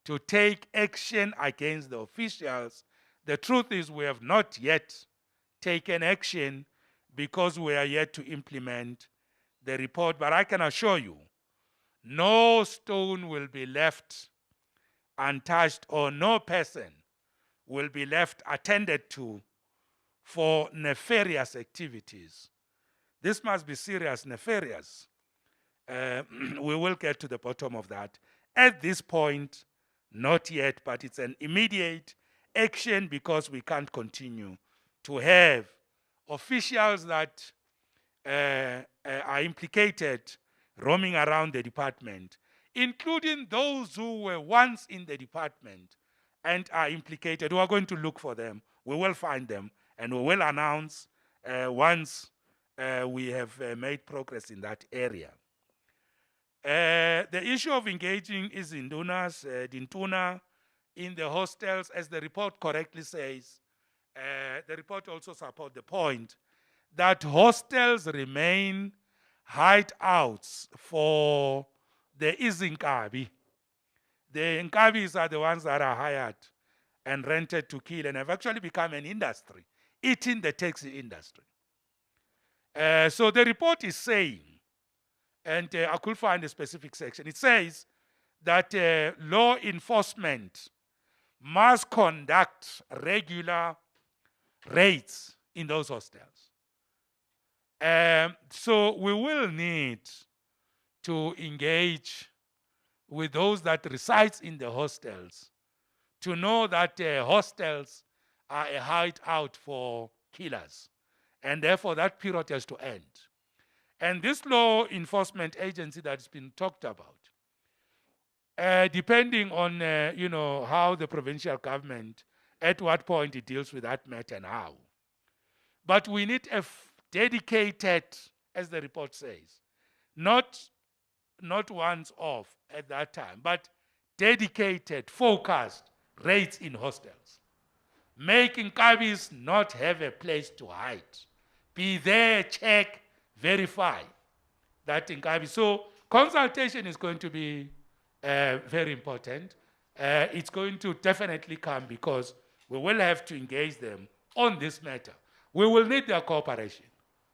Speaker 2: to take action against the officials. The truth is we have not yet taken action because we are yet to implement the report. But I can assure you, no stone will be left untouched, or no person will be left attended to for nefarious activities. This must be serious, nefarious. We will get to the bottom of that. At this point, not yet, but it's an immediate action because we can't continue to have officials that are implicated roaming around the department, including those who were once in the department and are implicated. We are going to look for them. We will find them, and we will announce once we have made progress in that area. The issue of engaging is in Dintuna, in the hostels, as the report correctly says. The report also supports the point that hostels remain hideouts for the Izinkabi. The Nkabis are the ones that are hired and rented to kill and have actually become an industry, eating the taxi industry. So the report is saying, and I could find a specific section, it says that law enforcement must conduct regular raids in those hostels. So we will need to engage with those that reside in the hostels to know that hostels are a hideout for killers, and therefore that period has to end. And this law enforcement agency that's been talked about, depending on how the provincial government, at what point it deals with that matter and how. But we need a dedicated, as the report says, not once off at that time, but dedicated, focused raids in hostels. Making Kabis not have a place to hide. Be there, check, verify that in Kabi. So consultation is going to be very important. It's going to definitely come because we will have to engage them on this matter. We will need their cooperation.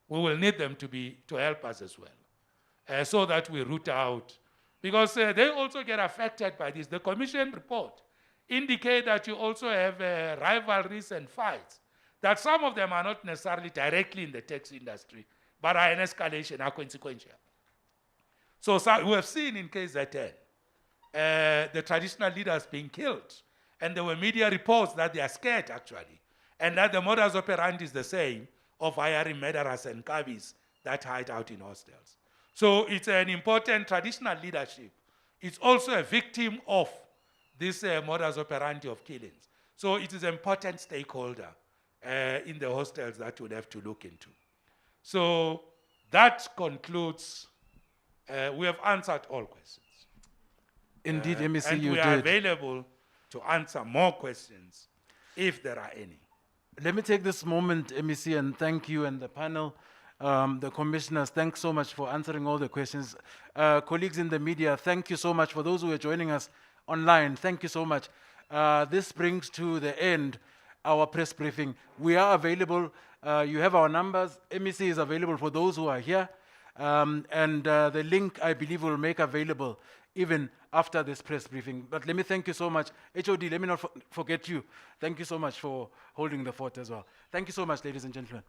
Speaker 2: We will need them to help us as well, so that we root out, because they also get affected by this. The commission report indicate that you also have rivalries and fights, that some of them are not necessarily directly in the taxi industry, but are an escalation, are consequential. So we have seen in KZN, the traditional leaders being killed, and there were media reports that they are scared actually, and that the modus operandi is the same of hiring murderers and cabbies that hide out in hostels. So it's an important traditional leadership. It's also a victim of this modus operandi of killings. So it is an important stakeholder in the hostels that we'll have to look into. So that concludes, we have answered all questions.
Speaker 4: Indeed, MEC,
Speaker 2: and
Speaker 4: you
Speaker 2: we
Speaker 4: did.
Speaker 2: are available to answer more questions, if there are any.
Speaker 4: Let me take this moment, MEC, and thank you and the panel, the commissioners. Thanks so much for answering all the questions. Colleagues in the media, thank you so much. For those who are joining us online, thank you so much. This brings to the end our press briefing. We are available. You have our numbers. MEC is available for those who are here. The link, I believe, will make available even after this press briefing. But let me thank you so much. HOD, let me not forget you. Thank you so much for holding the fort as well. Thank you so much, ladies and gentlemen.